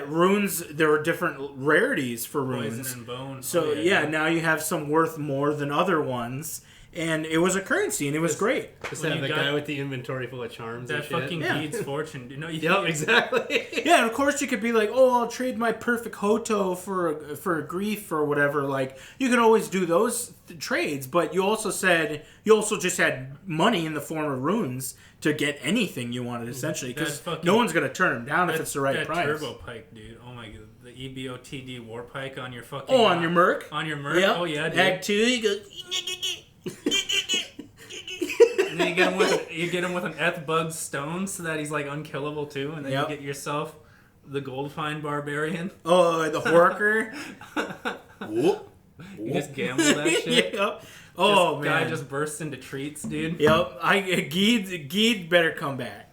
runes, there were different rarities for runes. Poison and bone. So, now you have some worth more than other ones. And it was a currency, and it was great. Just have the guy with the inventory full of charms that and shit. fucking Geed's fortune. Exactly. Yeah, and of course you could be like, oh, I'll trade my perfect Hoto for a grief or whatever. Like, you can always do those trades, but you also just had money in the form of runes to get anything you wanted, essentially, because no one's going to turn them down if it's the right price. Turbo pike, dude. Oh my god. The EBOTD war pike on your fucking... Oh, on your Merc? On your Merc? Yep. Oh, yeah, dude. Act 2, you go... And then you get him with an Eth-Bug stone so that he's like unkillable too, and then you get yourself the Goldfind Barbarian. Oh, the Horker. You just gamble that shit. Yep. Oh, man. Guy just bursts into treats, dude. Yep. Geed better come back.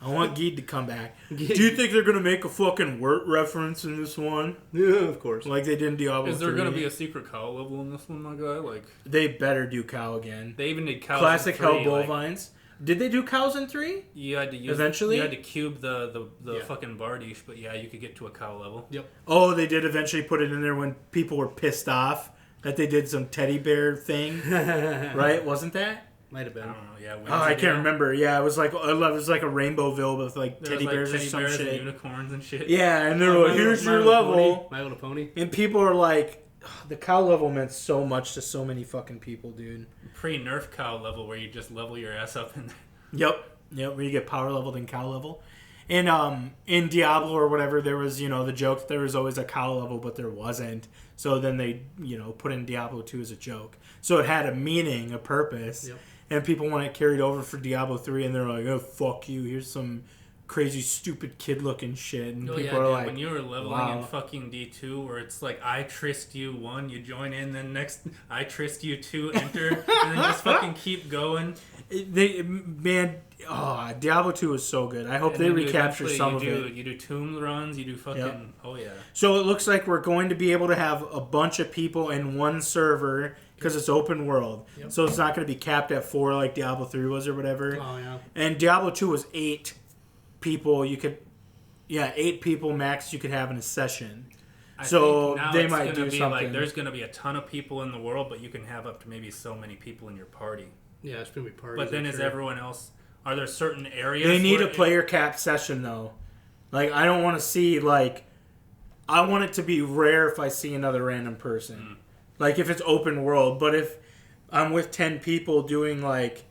I want Geed to come back. Do you think they're going to make a fucking Wirt reference in this one? Yeah, of course. Like they did in Diablo 3. Is there going to be a secret cow level in this one, my guy? Like, they better do cow again. They even did cows Classic in 3, Hell Bovines. Did they do cows in 3? You had to use... Eventually? You had to cube the fucking Bardiche, but yeah, you could get to a cow level. Yep. Oh, they did eventually put it in there when people were pissed off that they did some teddy bear thing. Right? Wasn't that? Might have been. I don't know. Yeah. I can't remember. Yeah, it was like a Rainbowville with like teddy bears or some shit. And unicorns and shit. Yeah, and they're like, "Here's your level." My Little Pony. And people are like, the cow level meant so much to so many fucking people, dude. Pre-nerf cow level where you just level your ass up in there. Yep. Where you get power leveled in cow level. And in Diablo or whatever, there was the joke that there was always a cow level, but there wasn't. So then they put in Diablo 2 as a joke. So it had a meaning, a purpose. Yep. And people want it carried over for Diablo 3, and they're like, oh, fuck you, here's some crazy, stupid kid-looking shit. And people are like, when you were leveling in fucking D2, where it's like, I trist you 1, you join in, then next, I trist you 2, enter, and then just fucking keep going. Diablo 2 was so good. I hope they recapture some of it. You do tomb runs, you do fucking, oh yeah. So it looks like we're going to be able to have a bunch of people in one server, because it's open world. Yep. So it's not going to be capped at 4 like Diablo 3 was or whatever. Oh, yeah. And Diablo 2 was 8 people. 8 people max you could have in a session. So they might do something. Like, there's going to be a ton of people in the world, but you can have up to maybe so many people in your party. Yeah, it's going to be parties. But then everyone else... Are there certain areas... They need a player cap session, though. Like, I don't want to see, like... I want it to be rare if I see another random person. Like, if it's open world. But if I'm with 10 people doing, like...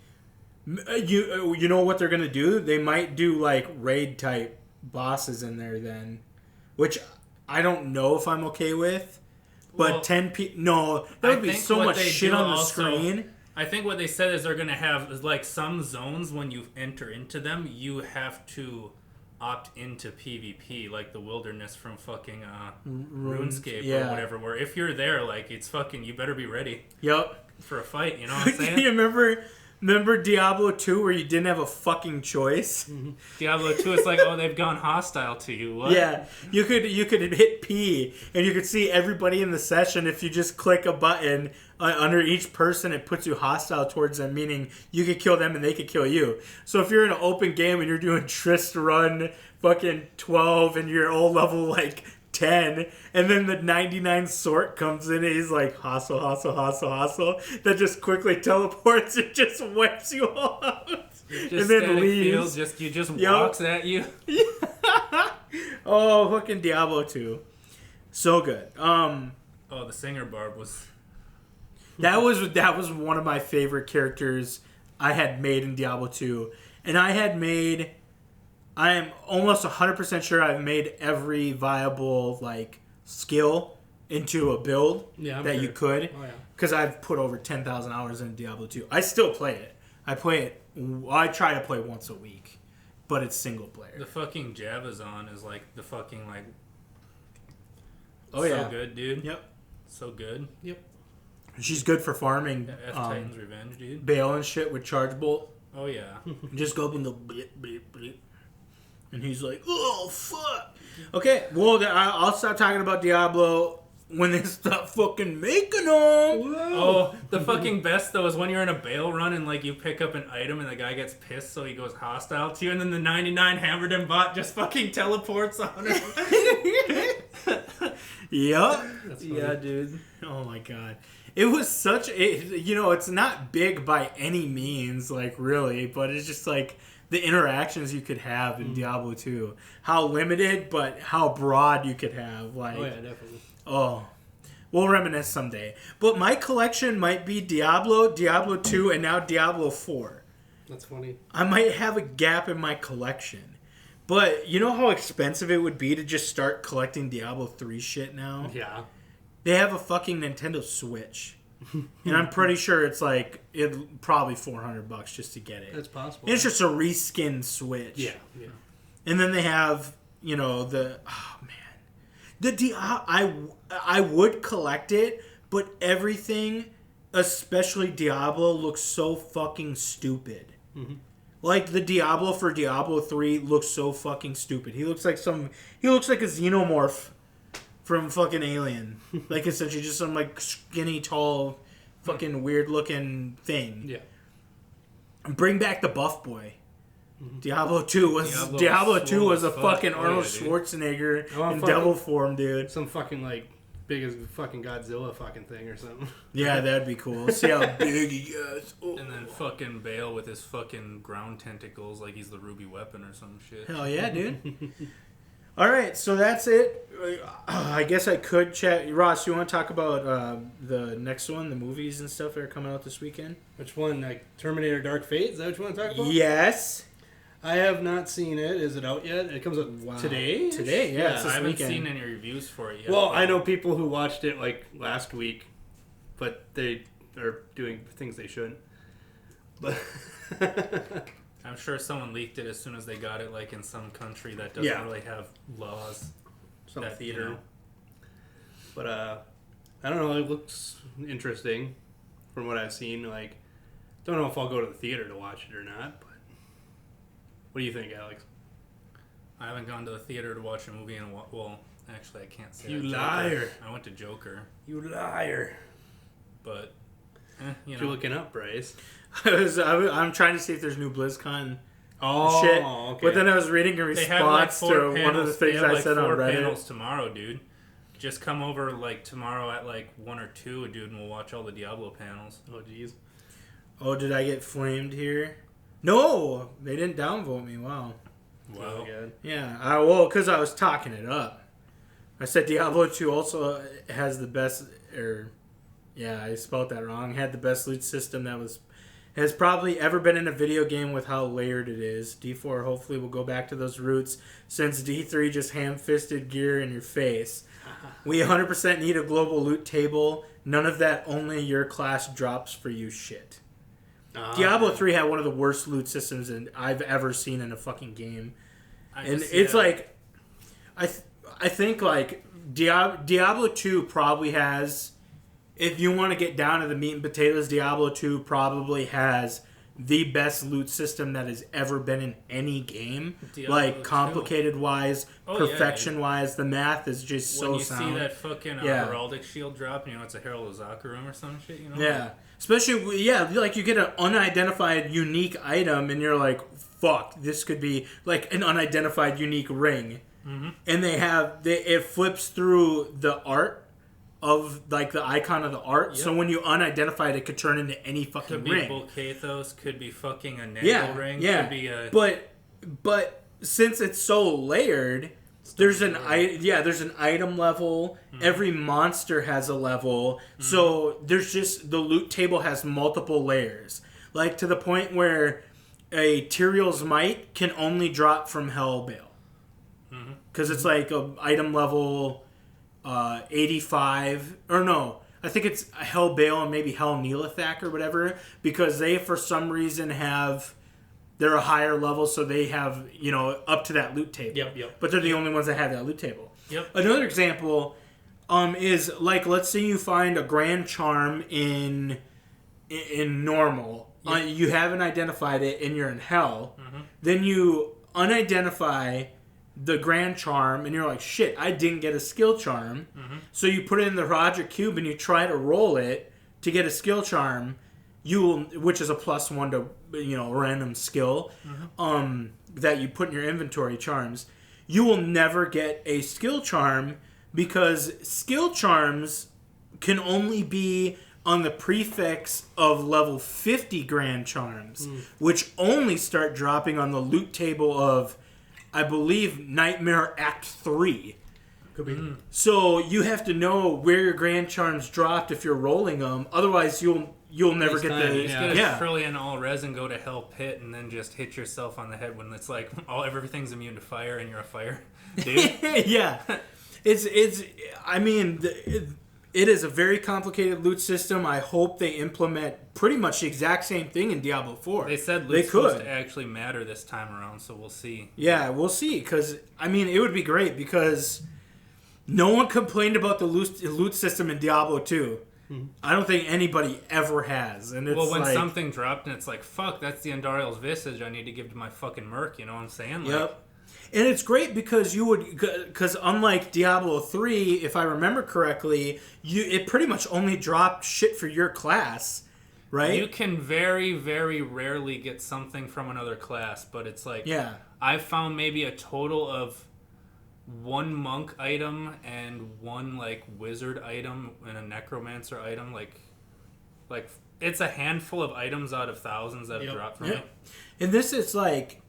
You know what they're going to do? They might do, like, raid-type bosses in there then. Which I don't know if I'm okay with. But 10 people... No, there would be so much shit on the screen. I think what they said is they're going to have... like, some zones, when you enter into them, you have to... opt into PvP, like the wilderness from fucking RuneScape, RuneScape or whatever. Where if you're there, like it's fucking, you better be ready. Yep. For a fight, you know what I'm saying? You remember Diablo 2 where you didn't have a fucking choice? Mm-hmm. Diablo 2, it's like, oh, they've gone hostile to you. What? Yeah, you could hit P and you could see everybody in the session. If you just click a button under each person, it puts you hostile towards them, meaning you could kill them and they could kill you. So if you're in an open game and you're doing Trist run fucking 12 and you're all level like 10, and then the 99 sort comes in and he's like hostile, that just quickly teleports and just wipes you all out. Just and then leaves. Walks at you. Oh, fucking Diablo 2. So good. Oh, the singer Barb was... That was one of my favorite characters I had made in Diablo 2. And I am almost 100% sure I've made every viable like skill into a build you could. Oh, yeah. Because I've put over 10,000 hours in Diablo 2. I still play it. I try to play once a week. But it's single player. The fucking Javazon is like the fucking like... Oh, yeah. So good, dude. Yep. So good. Yep. She's good for farming Titan's Revenge, dude. Bale and shit with Charge Bolt. Oh, yeah. Just go up and go bleep, bleep, bleep. And he's like, oh, fuck. Okay, well, I'll stop talking about Diablo when they stop fucking making them. Oh, the fucking best, though, is when you're in a Bale run and, like, you pick up an item and the guy gets pissed, so he goes hostile to you, and then the 99 hammered him bot just fucking teleports on him. Yep. Yeah, dude. Oh, my God. It was it's not big by any means, like, really, but it's just, like, the interactions you could have in Diablo 2. How limited, but how broad you could have. Like, oh, yeah, definitely. Oh, we'll reminisce someday. But my collection might be Diablo 2, and now Diablo 4. That's funny. I might have a gap in my collection. But you know how expensive it would be to just start collecting Diablo 3 shit now? Yeah. They have a fucking Nintendo Switch. And I'm pretty sure it's like probably $400 just to get it. That's possible. It's just a reskin Switch. Yeah, yeah. And then they have, I would collect it, but everything, especially Diablo, looks so fucking stupid. Mm-hmm. Like the Diablo for Diablo 3 looks so fucking stupid. He looks like a xenomorph from fucking Alien. Like essentially just some like skinny, tall, fucking weird looking thing. Yeah. And bring back the buff boy. Mm-hmm. Diablo 2 was a fucking Arnold Schwarzenegger in devil form, dude. Some fucking like big as fucking Godzilla fucking thing or something. Yeah, that'd be cool. See how big he is. Oh. And then fucking Bale with his fucking ground tentacles like he's the Ruby Weapon or some shit. Hell yeah, dude. All right, so that's it. I guess I could chat. Ross, you want to talk about the next one, the movies and stuff that are coming out this weekend? Which one? Like Terminator Dark Fate? Is that what you want to talk about? Yes. I have not seen it. Is it out yet? It comes out today? Today, yeah. I haven't seen any reviews for it yet. Well, I know people who watched it like last week, but they are doing things they shouldn't. But I'm sure someone leaked it as soon as they got it, like in some country that doesn't really have laws. some that, theater. you know. But I don't know. It looks interesting from what I've seen. Like, don't know if I'll go to the theater to watch it or not. But what do you think, Alex? I haven't gone to the theater to watch a movie in a while. Well, actually, I can't say You that. liar. I went to Joker. You liar. But, What you looking up, Bryce? I'm trying to see if there's new BlizzCon Oh, shit. okay. But then I was reading a they have like response 4 to panels. one of the things they have I like said on 4 Reddit. panels tomorrow, dude. Just come over like tomorrow at like 1 or 2, dude, and we'll watch all the Diablo panels. Oh, jeez. Oh, did I get flamed here? No, they didn't downvote me. Wow. Wow. Yeah, because I was talking it up. I said Diablo 2 also has the best, I spelled that wrong. Had the best loot system has probably ever been in a video game with how layered it is. D4 hopefully will go back to those roots since D3 just ham-fisted gear in your face. We 100% need a global loot table. None of that only your class drops for you shit. Diablo 3 had one of the worst loot systems I've ever seen in a fucking game. It's like, I think like Diablo 2 probably has, if you want to get down to the meat and potatoes, Diablo 2 probably has the best loot system that has ever been in any game. Diablo like complicated 2. wise, perfection wise, the math is just so sound. When you see that fucking heraldic shield drop, you know it's a Herald of Zakarum or some shit, you know? Yeah. Especially, like you get an unidentified unique item and you're like, fuck, this could be like an unidentified unique ring. Mm-hmm. And it flips through the art of like the icon of the art. Yep. So when you unidentify it, it could turn into any fucking ring. Could be Volcathos, could be fucking a Nagle ring. Yeah. Could be a... But since it's so layered, there's an item level. Mm-hmm. Every monster has a level. Mm-hmm. So there's just the loot table has multiple layers. Like to the point where a Tyrael's Might can only drop from Hellbale. Because it's like a item level 85, or no, I think it's Hellbale and maybe Hell Neelathak or whatever, because they for some reason they're a higher level, so they have, up to that loot table. Yep. But they're the only ones that have that loot table. Yep. Another example is like, let's say you find a Grand Charm in normal. Yep. You haven't identified it and you're in Hell. Mm-hmm. Then you unidentify the Grand Charm, and you're like, shit, I didn't get a skill charm. Mm-hmm. So you put it in the Roger Cube, and you try to roll it to get a skill charm, which is a +1 to, random skill, mm-hmm. That you put in your inventory charms. You will never get a skill charm, because skill charms can only be on the prefix of level 50 Grand Charms, which only start dropping on the loot table of, I believe, Nightmare Act 3. Could be. Mm. So you have to know where your Grand Charms dropped if you're rolling them. Otherwise, you'll never get the... Just get a Trillion all res and go to Hell Pit and then just hit yourself on the head when it's like everything's immune to fire and you're a fire dude. Yeah. It is a very complicated loot system. I hope they implement pretty much the exact same thing in Diablo 4. They said loot's supposed to actually matter this time around, so we'll see. Yeah, we'll see. Because, it would be great, because no one complained about the loot system in Diablo 2. Mm-hmm. I don't think anybody ever has. And it's when something dropped and it's like, fuck, that's the Andariel's Visage I need to give to my fucking Merc, you know what I'm saying? Yep. And it's great because because unlike Diablo 3, if I remember correctly, it pretty much only dropped shit for your class, right? You can very, very rarely get something from another class, but it's like, I've found maybe a total of 1 monk item and 1 like wizard item and a necromancer item, like it's a handful of items out of thousands that have dropped from it. And this is like,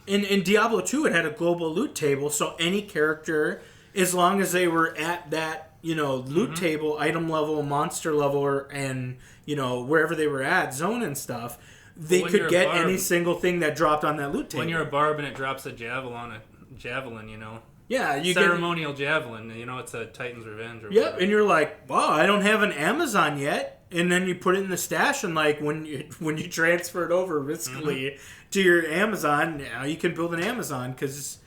in Diablo 2, it had a global loot table, so any character, as long as they were at that, loot mm-hmm. table, item level, monster level, and, wherever they were at, zone and stuff, they could get any single thing that dropped on that loot table. When you're a barb and it drops a javelin, Yeah, you ceremonial javelin, it's a Titan's Revenge. Or whatever. And you're like, wow, I don't have an Amazon yet. And then you put it in the stash, and like when you transfer it over riskily mm-hmm. to your Amazon, now you can build an Amazon, because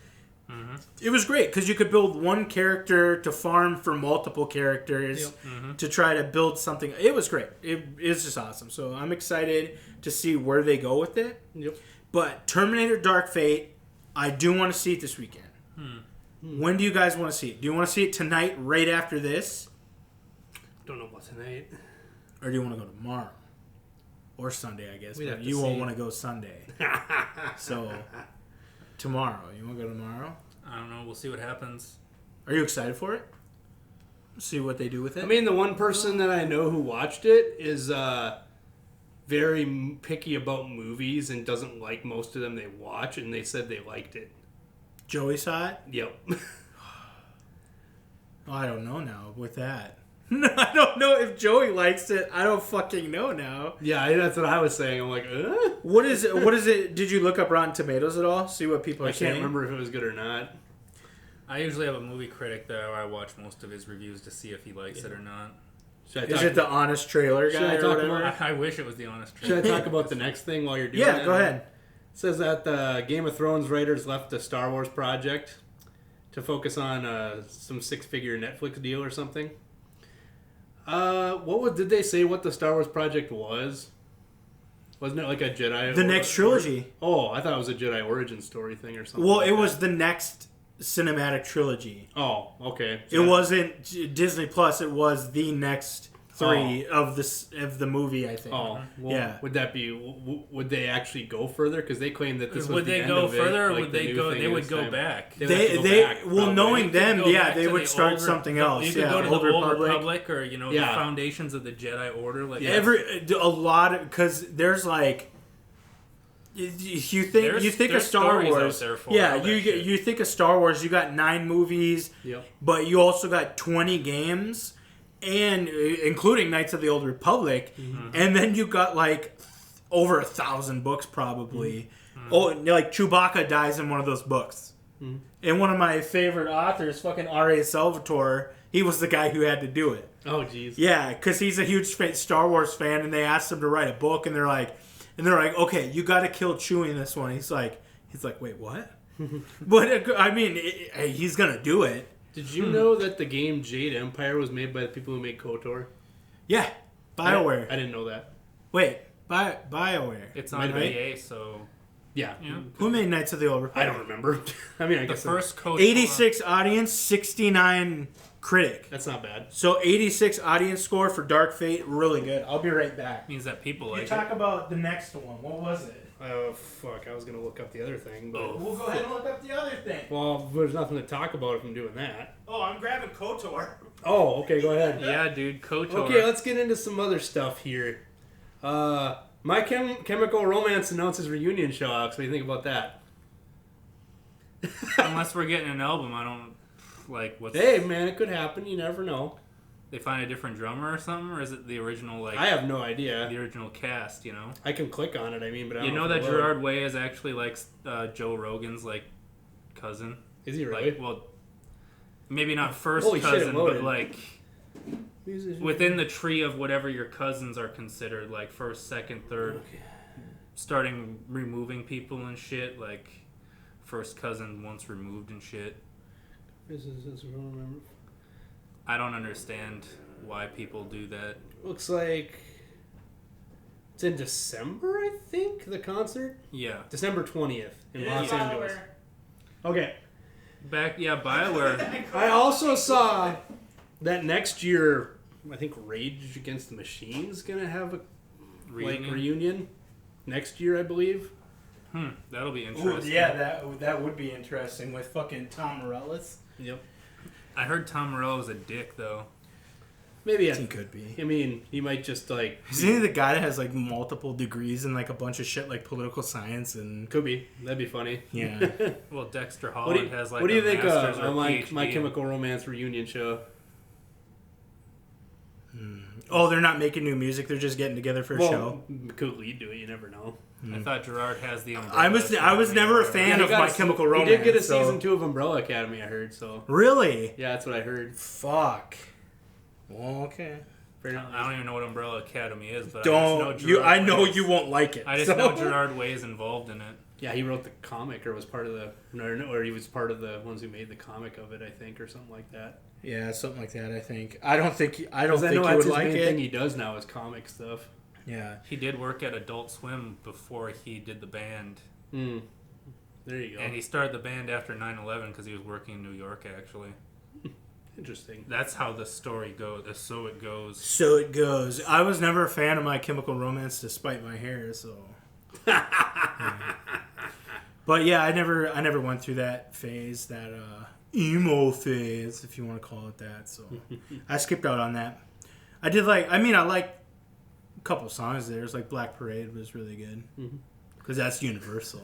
mm-hmm. it was great, because you could build one character to farm for multiple characters mm-hmm. to try to build something. It was great. It's just awesome. So I'm excited to see where they go with it. Yep. But Terminator Dark Fate, I do want to see it this weekend. When do you guys want to see it? Do you want to see it tonight, right after this? Don't know about tonight. Or do you want to go tomorrow? Or Sunday, I guess. But you won't want to go Sunday. So, tomorrow. You want to go tomorrow? I don't know. We'll see what happens. Are you excited for it? See what they do with it? The one person that I know who watched it is very picky about movies and doesn't like most of them they watch, and they said they liked it. Joey saw it? Yep. I don't know now with that. I don't know if Joey likes it. I don't fucking know now. Yeah, that's what I was saying. I'm like, What is it? Did you look up Rotten Tomatoes at all? See what people are saying? I can't remember if it was good or not. I usually have a movie critic that I watch most of his reviews to see if he likes it or not. Is it the Honest Trailer guy or whatever? I wish it was the Honest Trailer. Should I talk about the next thing while you're doing it? Yeah, go ahead. says that the Game of Thrones writers left the Star Wars project to focus on some 6-figure Netflix deal or something. Did they say what the Star Wars project was? Wasn't it like a Jedi? The next trilogy. Oh, I thought it was a Jedi origin story thing or something. Well, like it that. was the next cinematic trilogy. Oh, okay. It wasn't Disney Plus. It was the next 3 of the movie, I think. Oh, well, yeah. Would that be? Would they actually go further? Because they claim that this was Would the they end go of it, further, or like would the they new go? thing They would is go time. back. They would have to go back, well, probably. knowing them, Go back they to would the start older- something else. You could yeah, go to the Old Republic. Republic, or the Yeah. foundations of the Jedi Order. Like A lot because there's like. You think of Star stories Wars, out there for yeah. all that shit. You think of Star Wars. You got 9 movies, Yep. but you also got 20 games, and including Knights of the Old Republic, and then you got like over 1,000 books probably. Oh, like Chewbacca dies in one of those books, and one of my favorite authors, fucking R.A. Salvatore, he was the guy who had to do it. Oh, jeez. Yeah, because he's a huge Star Wars fan, and they asked him to write a book, and they're like, okay, you got to kill Chewie in this one. He's like, wait, what? But I mean, he's gonna do it. Did you know that the game Jade Empire was made by the people who made KOTOR? Yeah, BioWare. I didn't know that. Wait, BioWare. It's on Right? EA, so Yeah. Who made Knights of the Old I Republic? don't remember. I mean, I the guess first code 86 audience, 69 critic. that's not bad. So 86 audience score for Dark Fate, really good. I'll be right back. means that people You like talk it. about the next one. What was it? Oh, fuck. I was going to look up the other thing. But... We'll go ahead and look up the other thing. Well, there's nothing to talk about if I'm doing that. Oh, I'm grabbing KOTOR. Oh, okay. Go ahead. Yeah, dude, KOTOR. Okay, let's get into some other stuff here. My Chemical Romance announces reunion show, Alex. What do you think about that? Unless we're getting an album, I don't like what's. Hey, man, it could happen. You never know. They find a different drummer or something, or is it the original I have no idea. the original cast? You know. I can click on it. I mean, but I You don't know if that it'll load. Gerard Way is actually like Joe Rogan's like cousin. Is he really? Like, well, maybe not first Holy shit, it cousin, but loaded. like within the tree of whatever your cousins are considered, like first, second, third. Okay. Starting removing people and shit, like first cousin once removed and shit. I don't understand why people do that. Looks like it's in December, I think, the concert. Yeah. December 20th in Yeah, Los BioWare. Angeles. Okay. BioWare. I also saw that next year, I think Rage Against the Machine's gonna have a reunion next year, I believe. That'll be Ooh, interesting. yeah, that would be interesting with fucking Tom Morellis. Yep. I heard Tom Morello was a dick though. Maybe. He could be. I mean, he might just like. Isn't he the guy that has like multiple degrees and like a bunch of shit like political science and Could be. That'd be funny. yeah. Well, Dexter What do Holland you, has like what do you a think master's or of my PhD. Chemical Romance reunion show? Oh, they're not making new music; they're just getting together for a show. Could lead to it. You never know. I thought Gerard has the umbrella. I was never a fan he of got My a- Chemical He Romance. did get a so- season 2 of Umbrella Academy, I heard. So Really? yeah, that's what I heard. Fuck. Well, okay. I don't even know what Umbrella Academy is, but Don't I just know you? Gerard I know Way is- you won't like it. I just so- know Gerard Way is involved in it. Yeah, he wrote the comic, or was part of the, or he was part of the ones who made the comic of it, I think, or something like that. Yeah, something like that. I think. I don't think. I don't 'Cause think know you that's would his like main it. thing he does now is comic stuff. Yeah. He did work at Adult Swim before he did the band. There you go. And he started the band after 9/11 because he was working in New York, actually. Interesting. That's how the story goes. So it goes. So it goes. I was never a fan of My Chemical Romance, despite my hair. So. Yeah. But yeah, I never went through that phase, that emo phase, if you want to call it that. So I skipped out on that. I did like. I like a couple songs there. It's like Black Parade was really good because that's Universal.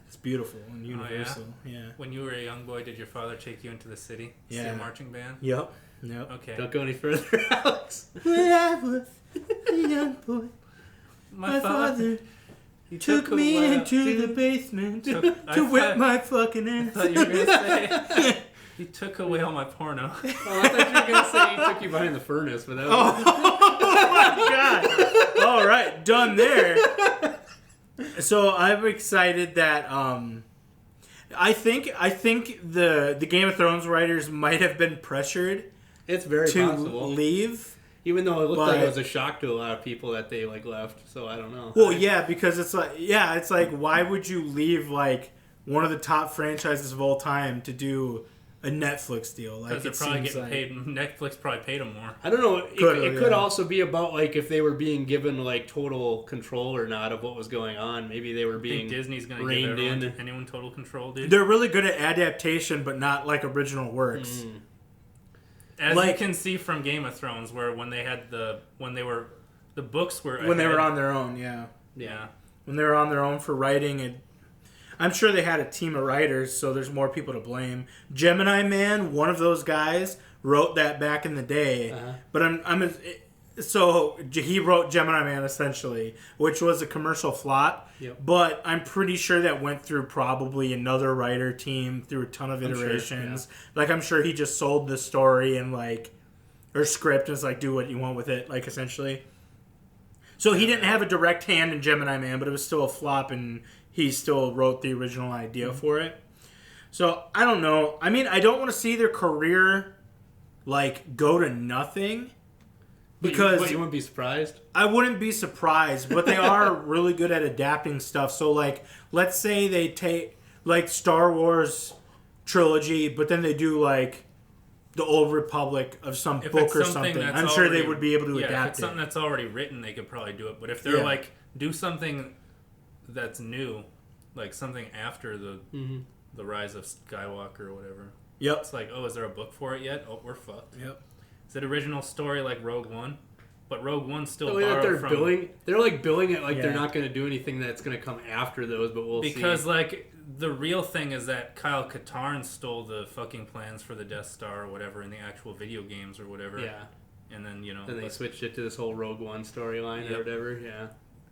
It's beautiful and Universal. Yeah. When you were a young boy, did your father take you into the city? Yeah. See a marching band? Yep. Okay. Don't go any further, Alex. When I was a young boy, my father he took me away- into the basement I to whip thought- my fucking I ass. thought you were gonna say he took away all my porno. Oh, I thought you were going to say he took you behind the furnace, but that was... Oh my god! All right, done there. So I'm excited that I think the Game of Thrones writers might have been pressured It's very to possible. leave. Even though it looked But- like it was a shock to a lot of people that they like left, so I don't know. Well, yeah, because it's like why would you leave like one of the top franchises of all time to do a Netflix deal? Like Because they're probably getting paid. Netflix probably paid them more. I don't know. It Could, could yeah. also be about like if they were being given like total control or not of what was going on. Maybe they were I being think Disney's going to reined give in. anyone total control, dude. They're really good at adaptation, but not like original works. As like- you can see from Game of Thrones, where when they had the books were When they ahead. were on their own, yeah. Yeah. When they were on their own for writing, and I'm sure they had a team of writers, so there's more people to blame. Gemini Man, one of those guys, wrote that back in the day, but so he wrote Gemini Man essentially, which was a commercial flop. Yep. But I'm pretty sure that went through probably another writer team through a ton of iterations. Like I'm sure he just sold the story and like or script and was like do what you want with it, like essentially. So he didn't have a direct hand in Gemini Man, but it was still a flop, and he still wrote the original idea for it. So I don't know. I mean, I don't want to see their career like go to nothing. Because you wouldn't be surprised. I wouldn't be surprised, but they are really good at adapting stuff. So, like, let's say they take, like, Star Wars trilogy, but then they do, like, the Old Republic of some If book it's or something something. that's I'm sure they already- would be able to If adapt it's it. something that's already written, they could probably do it. But if they're like, do something that's new, like something after the Rise of Skywalker or whatever. Yep. It's like, oh, is there a book for it yet? Oh, we're fucked. Yep. Is it original story like Rogue One? But Rogue One still The way that borrowed they're from... billing it like they're Yeah. not going to do anything that's going to come after those, but we'll see. Because, like, the real thing is that Kyle Katarn stole the fucking plans for the Death Star or whatever in the actual video games or whatever. Yeah. And then, you know... Then they switched it to this whole Rogue One storyline or whatever, yeah.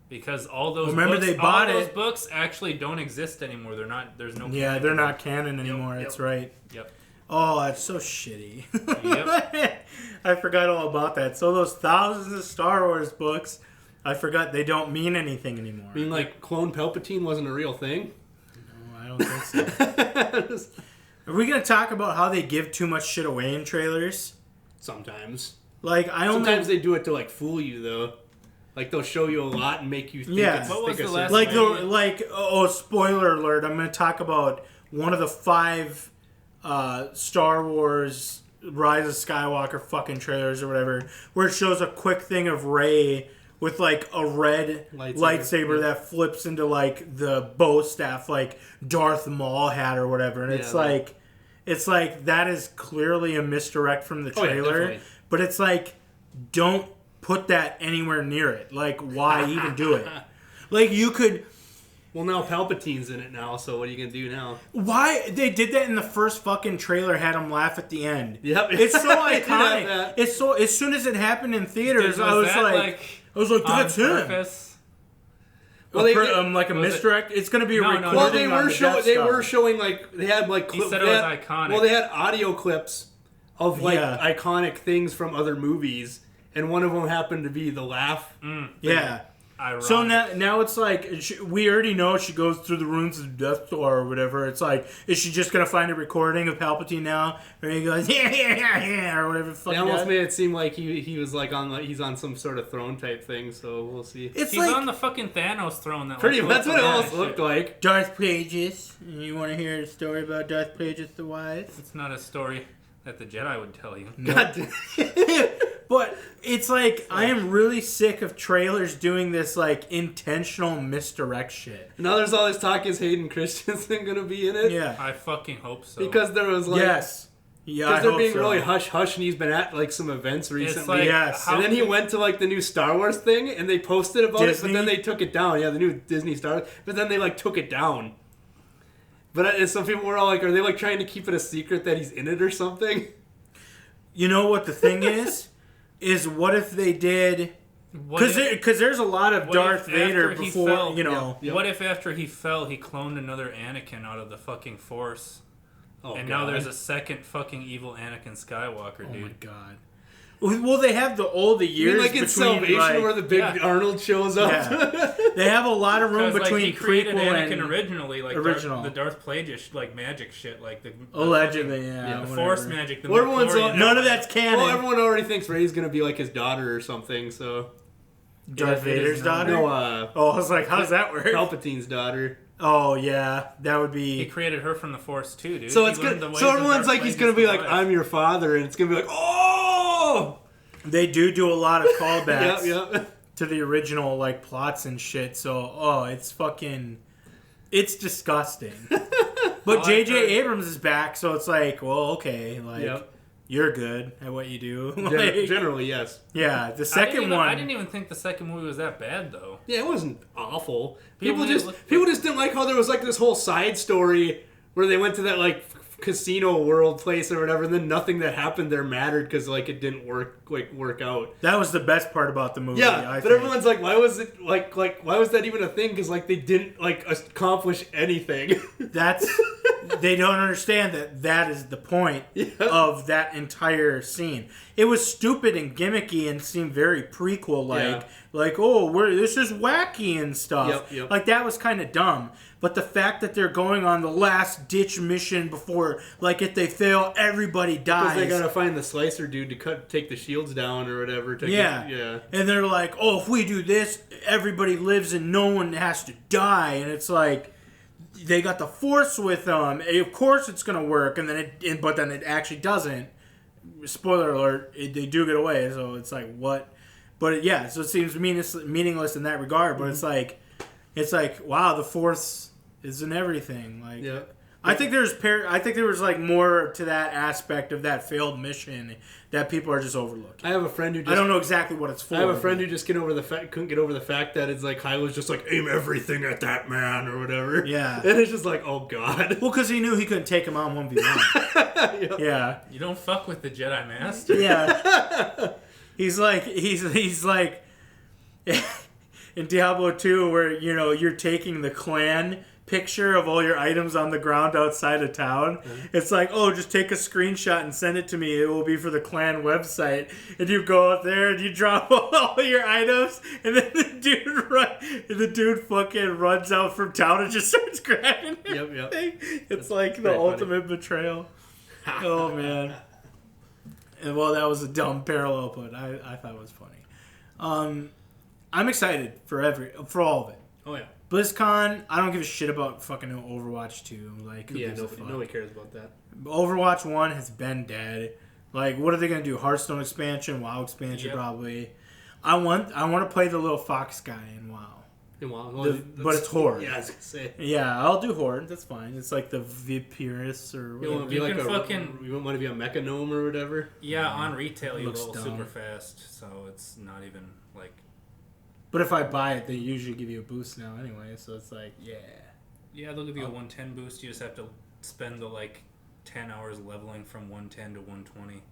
Because all those Remember books, they bought all those it. books actually don't exist anymore. They're not... There's no... Yeah, canon. they're not canon anymore. Yep. That's right. Yep. Oh, that's so shitty. Yep. I forgot all about that. So those thousands of Star Wars books, I forgot they don't mean anything anymore. I mean, like, Clone Palpatine wasn't a real thing? No, I don't think so. Are we going to talk about how they give too much shit away in trailers? Sometimes. Like, Sometimes they do it to, like, fool you, though. Like, they'll show you a lot and make you think Yeah. it's... What was think the it's- last- spoiler alert, I'm going to talk about one of the 5 Star Wars Rise of Skywalker fucking trailers or whatever, where it shows a quick thing of Rey with like a red lightsaber that flips into like the bow staff like Darth Maul had or whatever, and it's like that is clearly a misdirect from the trailer, definitely. but it's like don't put that anywhere near it. Like, why even do it? Like, you could. Well, now Palpatine's in it now, so what are you going to do now? Why they did that in the first fucking trailer? Had him laugh at the end. Yep. It's so I did have iconic. that. It's so. As soon as it happened in theaters, I was that, like, on that's him. purpose? Well, they- like a was misdirect. It's going to be a No, no, recording no. Well, they on were the showing. Death They Star. were showing like they had like. He said it was iconic. Well, they had audio clips of like Yeah. iconic things from other movies, and one of them happened to be the laugh. Yeah. Ironic. So now it's like we already know she goes through the ruins of Death Star or whatever. It's like, is she just gonna find a recording of Palpatine now? And he goes yeah or whatever. The fuck They almost that. made it seem like he was like he's on some sort of throne type thing. So we'll see. It's He's like on the fucking Thanos throne. Pretty. That's what it almost shit. looked like. Darth Plagueis. You want to hear a story about Darth Plagueis the Wise? It's not a story that the Jedi would tell you. God damn. But it's like I am really sick of trailers doing this like intentional misdirect shit. Now there's all this talk. Is Hayden Christensen gonna be in it? Yeah. I fucking hope so. Because there was like Yes. Yeah. I because they're hope being so. really hush hush, and he's been at like some events recently. like, Yes. how- And then he went to like the new Star Wars thing, and they posted about it, Disney? but then they took it down. Yeah, the new Disney Star Wars, but then they like took it down. But some people were all like, "Are they like trying to keep it a secret that he's in it or something?" You know what the thing is? Is what if they did? Because there's a lot of what Darth if Vader after he before, fell- you know. Yeah. What if after he fell, he cloned another Anakin out of the fucking Force? Oh, And God. now there's a second fucking evil Anakin Skywalker, Oh my dude. god. Well, they have the You years mean like in between, Salvation like, where the big Arnold shows up? Yeah. They have a lot of room between he created prequel Anakin and originally, like original. the Darth Plagueis like magic shit, like the allegedly, the Force magic. The Well, everyone's midichlorian- None of that's canon. Well, everyone already thinks Rey's gonna be like his daughter or something. So Darth Vader's daughter. no, Oh, I was like, how does that work? Palpatine's daughter. Oh yeah, that would He be. created her from the Force too, dude. So He it's learned the gonna. ways So of everyone's Darth like, he's Plagueis gonna be like, alive. I'm your father, and it's gonna be like, oh. They do a lot of callbacks Yep. to the original like plots and shit. So it's disgusting. But J.J. Abrams is back, so it's like, well, okay, like Yep. you're good at what you do. Like, Generally, yes. yeah, the second one. I didn't even think the second movie was that bad though. Yeah, it wasn't awful. People People just- just didn't like how there was like this whole side story where they went to that like casino world place or whatever, and then nothing that happened there mattered because like it didn't work out. That was the best part about the movie. Yeah, I but think. everyone's like, why was it like why was that even a thing? Because like they didn't like accomplish anything. That's they don't understand that is the point of that entire scene. It was stupid and gimmicky and seemed very prequel like this is wacky and stuff. Yep. Like that was kind of dumb. But the fact that they're going on the last ditch mission before, like if they fail, everybody dies. Because they gotta find the slicer dude to take the shields down or whatever. Yeah. And they're like, oh, if we do this, everybody lives and no one has to die. And it's like, they got the Force with them. Of course it's going to work. And then but then it actually doesn't. Spoiler alert, they do get away. So it's like, what? But yeah, so it seems meaningless in that regard. But it's like, wow, the Force is in everything. Like, Yeah. I think there was like more to that aspect of that failed mission that people are just overlooking. I have a friend who just, I don't know exactly what it's for. I have a friend who just couldn't get over the fact that it's like Kylo's just like aim everything at that man or whatever. Yeah. And it's just like, oh god. Well, because he knew he couldn't take him on 1v1. Yeah. You don't fuck with the Jedi Master. Yeah. He's like in Diablo 2 where, you're taking the clan picture of all your items on the ground outside of town. Mm-hmm. It's like, oh, just take a screenshot and send it to me. It will be for the clan website. And you go out there and you drop all your items, and then the dude fucking runs out from town and just starts grabbing everything. It's That's like the ultimate betrayal. Oh man. And well, that was a dumb parallel, but I thought it was funny. I'm excited for all of it. Oh yeah. BlizzCon, I don't give a shit about fucking Overwatch 2. Like, who gives a fuck? Nobody cares about that. Overwatch 1 has been dead. Like, what are they gonna do? Hearthstone expansion, WoW expansion, probably. I want to play the little fox guy in WoW. But it's Horde. Yeah, I was gonna say. Yeah, I'll do Horde. That's fine. It's like the Vipirus or You want to be You like can you want to be a mecha gnome or whatever. Yeah, on retail you Looks roll dumb. super fast, so it's not even like. But if I buy it, they usually give you a boost now anyway. So it's like, yeah. Yeah, they'll give you a 110 boost. You just have to spend the 10 hours leveling from 110 to 120.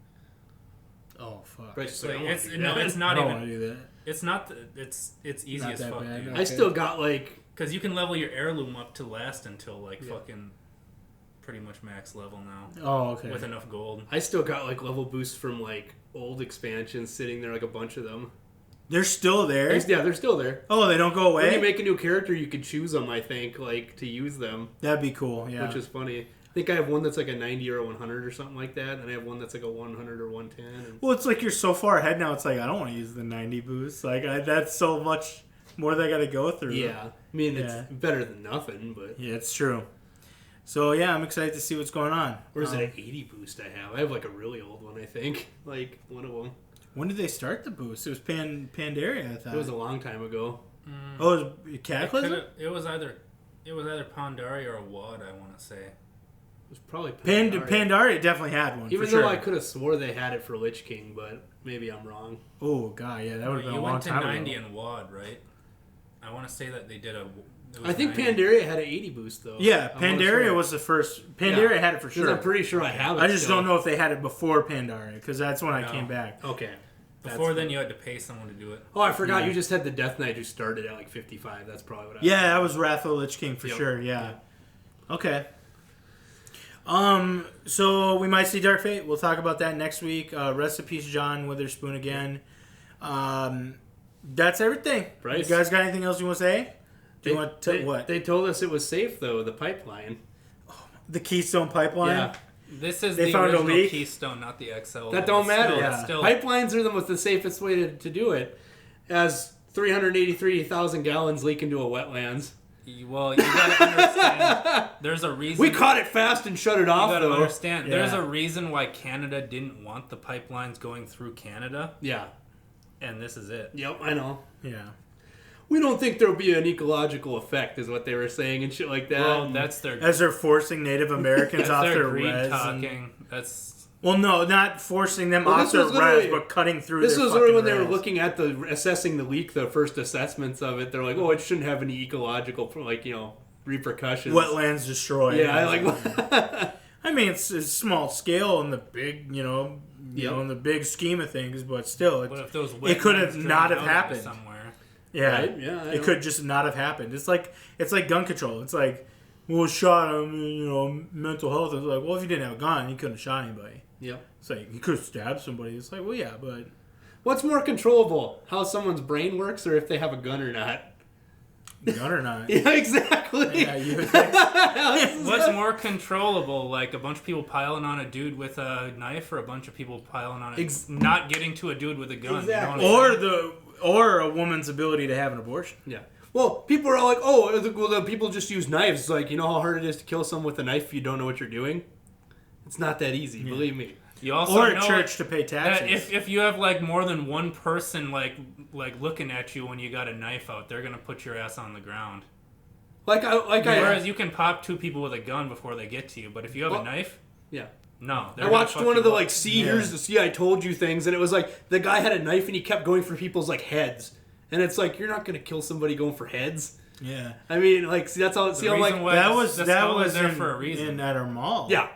Oh fuck. Right, So so it's I not I don't want even. to do that. It's not. It's easy Not as that fuck, bad, dude. no. I still got Because you can level your heirloom up to last until fucking pretty much max level now. Oh, okay. With enough gold. I still got level boosts from old expansions sitting there, a bunch of them. They're still there? Yeah, they're still there. Oh, they don't go away? When you make a new character, you can choose them, I think, to use them. That'd be cool, yeah. Which is funny. I think I have one that's a 90 or a 100 or something like that, and I have one that's a 100 or 110. And... Well, it's you're so far ahead now, it's I don't want to use the 90 boost. That's so much more that I got to go through. Yeah. I mean, it's better than nothing, but... Yeah, it's true. So, yeah, I'm excited to see what's going on. Or is it an 80 boost I have? I have, a really old one, I think. One of them. When did they start the boost? It was Pandaria, I thought. It was a long time ago. Oh, it was Cataclysm? It was either Pandaria or a Wad, I want to say. It was probably Pandaria definitely had one, Even for though sure. I could have swore they had it for Lich King, but maybe I'm wrong. Oh, God, yeah, that would have been a You long went to time 90 ago. in Wad, right? I want to say that they did a... I think 90. Pandaria had an 80 boost, though. Yeah, Pandaria was the first. Pandaria had it for sure. I'm pretty sure I have it. I just still. don't know if they had it before Pandaria, because that's when I came back. Okay. Before then, you had to pay someone to do it. Oh, I forgot. You just had the Death Knight who started at 55. That's probably what I Yeah, that was Wrath of the Lich King for Yep. sure, yeah. Okay. So we might see Dark Fate. We'll talk about that next week. Rest in peace, John Witherspoon again. That's everything. Bryce. You guys got anything else you want to say? What? They told us it was safe though. The pipeline. The Keystone Pipeline? Yeah. This is They the found a original leak? Keystone, not the XL. That don't matter. Still, Pipelines are the safest way to do it. As 383,000 gallons leak into a wetlands. well, you gotta understand. There's a reason. We caught it fast and shut it off, You gotta though. understand. Yeah. There's a reason why Canada didn't want the pipelines going through Canada, Yeah. and this is it. Yep, I know. Yeah. We don't think there'll be an ecological effect, is what they were saying and shit like that. Well, that's their As they're forcing Native Americans off their their greed res. talking. That's Well, no, not forcing them Well, off this their was res, literally- but cutting through This their was fucking when they were res. looking at assessing the leak, the first assessments of it. They're like, oh, it shouldn't have any ecological, repercussions. Wetlands destroyed. Yeah, I like. I mean, it's small scale in the big, in the big scheme of things, but still, what if those it could have wetlands not drained have out happened. somewhere. Yeah, Right? Yeah, I it know. could just not have happened. It's like gun control. It's like, well, shot him, mental health. It's like, well, if you didn't have a gun, you couldn't have shot anybody. Yep. It's like you could have stabbed somebody. It's like, well, yeah, but What's more controllable? How someone's brain works, or if they have a gun or not? gun or not. Yeah, exactly. Yeah, you would think. What's more controllable, like a bunch of people piling on a dude with a knife, or a bunch of people piling on not getting to a dude with a gun? Exactly. You know what I'm saying? Or a woman's ability to have an abortion. Yeah. Well, people are all like, oh, the people just use knives. It's like, you know how hard it is to kill someone with a knife if you don't know what you're doing? It's not that easy, believe me. You also Or a know church to pay taxes. if you have like more than one person like looking at you when you got a knife out, they're gonna put your ass on the ground. Whereas you can pop two people with a gun before they get to you, but if you have a knife, yeah. no. I watched one of the like, Yeah. here's the see I told you things, and it was like the guy had a knife and he kept going for people's like heads, and it's like you're not gonna kill somebody going for heads. Yeah. I mean, like, see, that's all. See, I'm like, That was there in, for a reason. at our mall. yeah.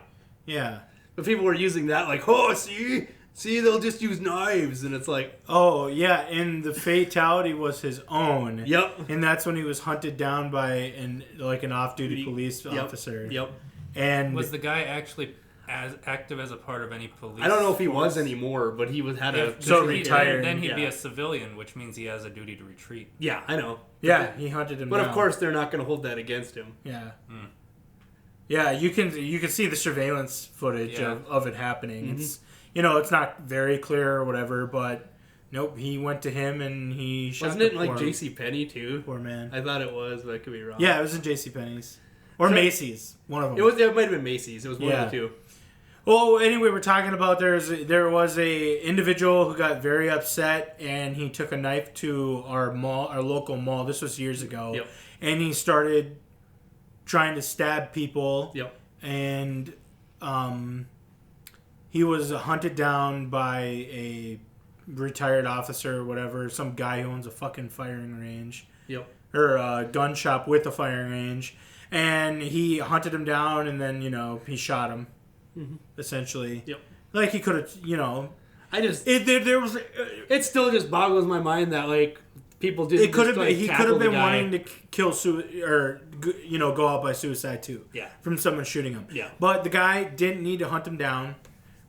Yeah. But people were using that like, oh, see, they'll just use knives, and it's like, Oh, yeah, and the fatality was his own. yep, And that's when he was hunted down by an off-duty police Yep. officer. yep. And Was the guy actually as active as a part of any police? I don't know if he force? was anymore, but he had a So Then retired, Then he'd be yeah. a civilian, which means he has a duty to retreat. Yeah, I know. yeah, he hunted him But down. of course, they're not going to hold that against him. Yeah. Yeah, you can see the surveillance footage Yeah. of it happening. It's it's not very clear or whatever, but nope, he went to him and he shot Wasn't the it in like poor, J.C. Penney too? poor man. I thought it was, but I could be wrong. Yeah, it was in J.C.Penney's. Or So- Macy's, one of them. It might have been Macy's. It was one Yeah. of the two. Well, anyway, we're talking about there was a individual who got very upset and he took a knife to our local mall. This was years ago. Yep. And he started trying to stab people. Yep. And he was hunted down by a retired officer or whatever, some guy who owns a fucking firing range. Yep. Or a gun shop with a firing range. And he hunted him down and then, he shot him. Essentially. Yep. Like he could have, I just there was. it still just boggles my mind that like people did. It could have been. He could have been wanting to kill go out by suicide too. Yeah. From someone shooting him. Yeah. But the guy didn't need to hunt him down.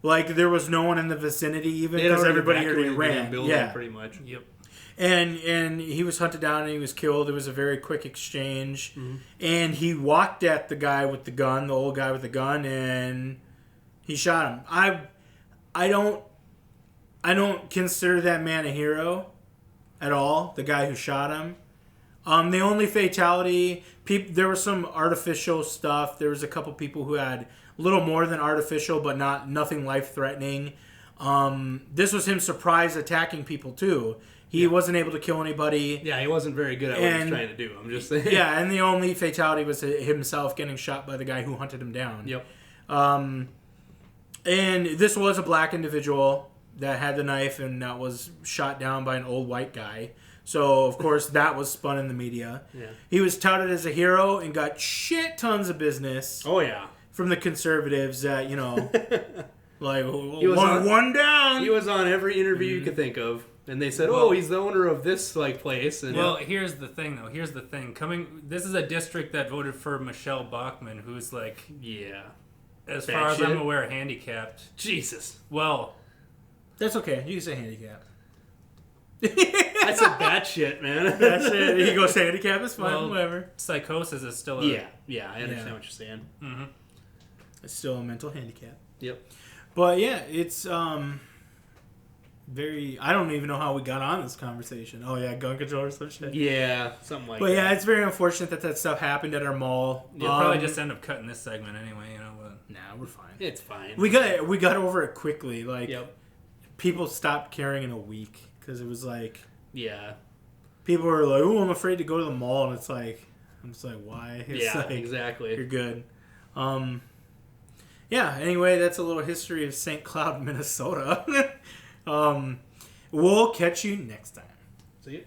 Like there was no one in the vicinity even because everybody already ran. Building, Yeah. pretty much. Yep. And he was hunted down and he was killed. It was a very quick exchange. And he walked at the guy with the gun, the old guy with the gun, and he shot him. I don't consider that man a hero at all. The guy who shot him. The only fatality, there was some artificial stuff. There was a couple people who had a little more than artificial, but nothing life threatening. This was him surprise attacking people too. He wasn't able to kill anybody. Yeah, he wasn't very good at what he was trying to do. I'm just saying. Yeah, and the only fatality was himself getting shot by the guy who hunted him down. Yep. And this was a black individual that had the knife and that was shot down by an old white guy. So, of course, that was spun in the media. Yeah. He was touted as a hero and got shit tons of business Oh yeah. from the conservatives that, like, was one down. He was on every interview you could think of, and they said, "Oh, he's the owner of this like place." And Well, here's the thing, though. Here's the thing. This is a district that voted for Michelle Bachmann, who's like, yeah, As Bad far as shit? I'm aware, handicapped. Jesus. Well, That's okay. You can say handicap. I said bad shit, man. That's it. You go say handicap. It's fine. Well, Whatever. psychosis is still a... Yeah, I understand Yeah. what you're saying. Mm-hmm. It's still a mental handicap. Yep. But yeah, it's very. I don't even know how we got on this conversation. Oh yeah, gun control or some shit. Yeah, something like But that. yeah, it's very unfortunate that stuff happened at our mall. You'll probably just end up cutting this segment anyway, you know. But Nah, we're fine. It's fine. We got over it quickly. Like Yep. people stopped caring in a week because it was like Yeah. people were like, "Oh, I'm afraid to go to the mall," and it's like, I'm just like, why? It's Yeah, like, exactly. You're good. Yeah. Anyway, that's a little history of St. Cloud, Minnesota. We'll catch you next time. See you.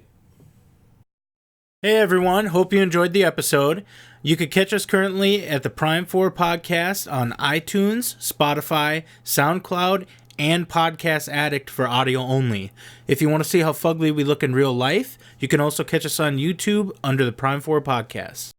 Hey everyone, hope you enjoyed the episode. You could catch us currently at the Prime 4 Podcast on iTunes, Spotify, SoundCloud, and Podcast Addict for audio only. If you want to see how fugly we look in real life, you can also catch us on YouTube under the Prime 4 Podcast.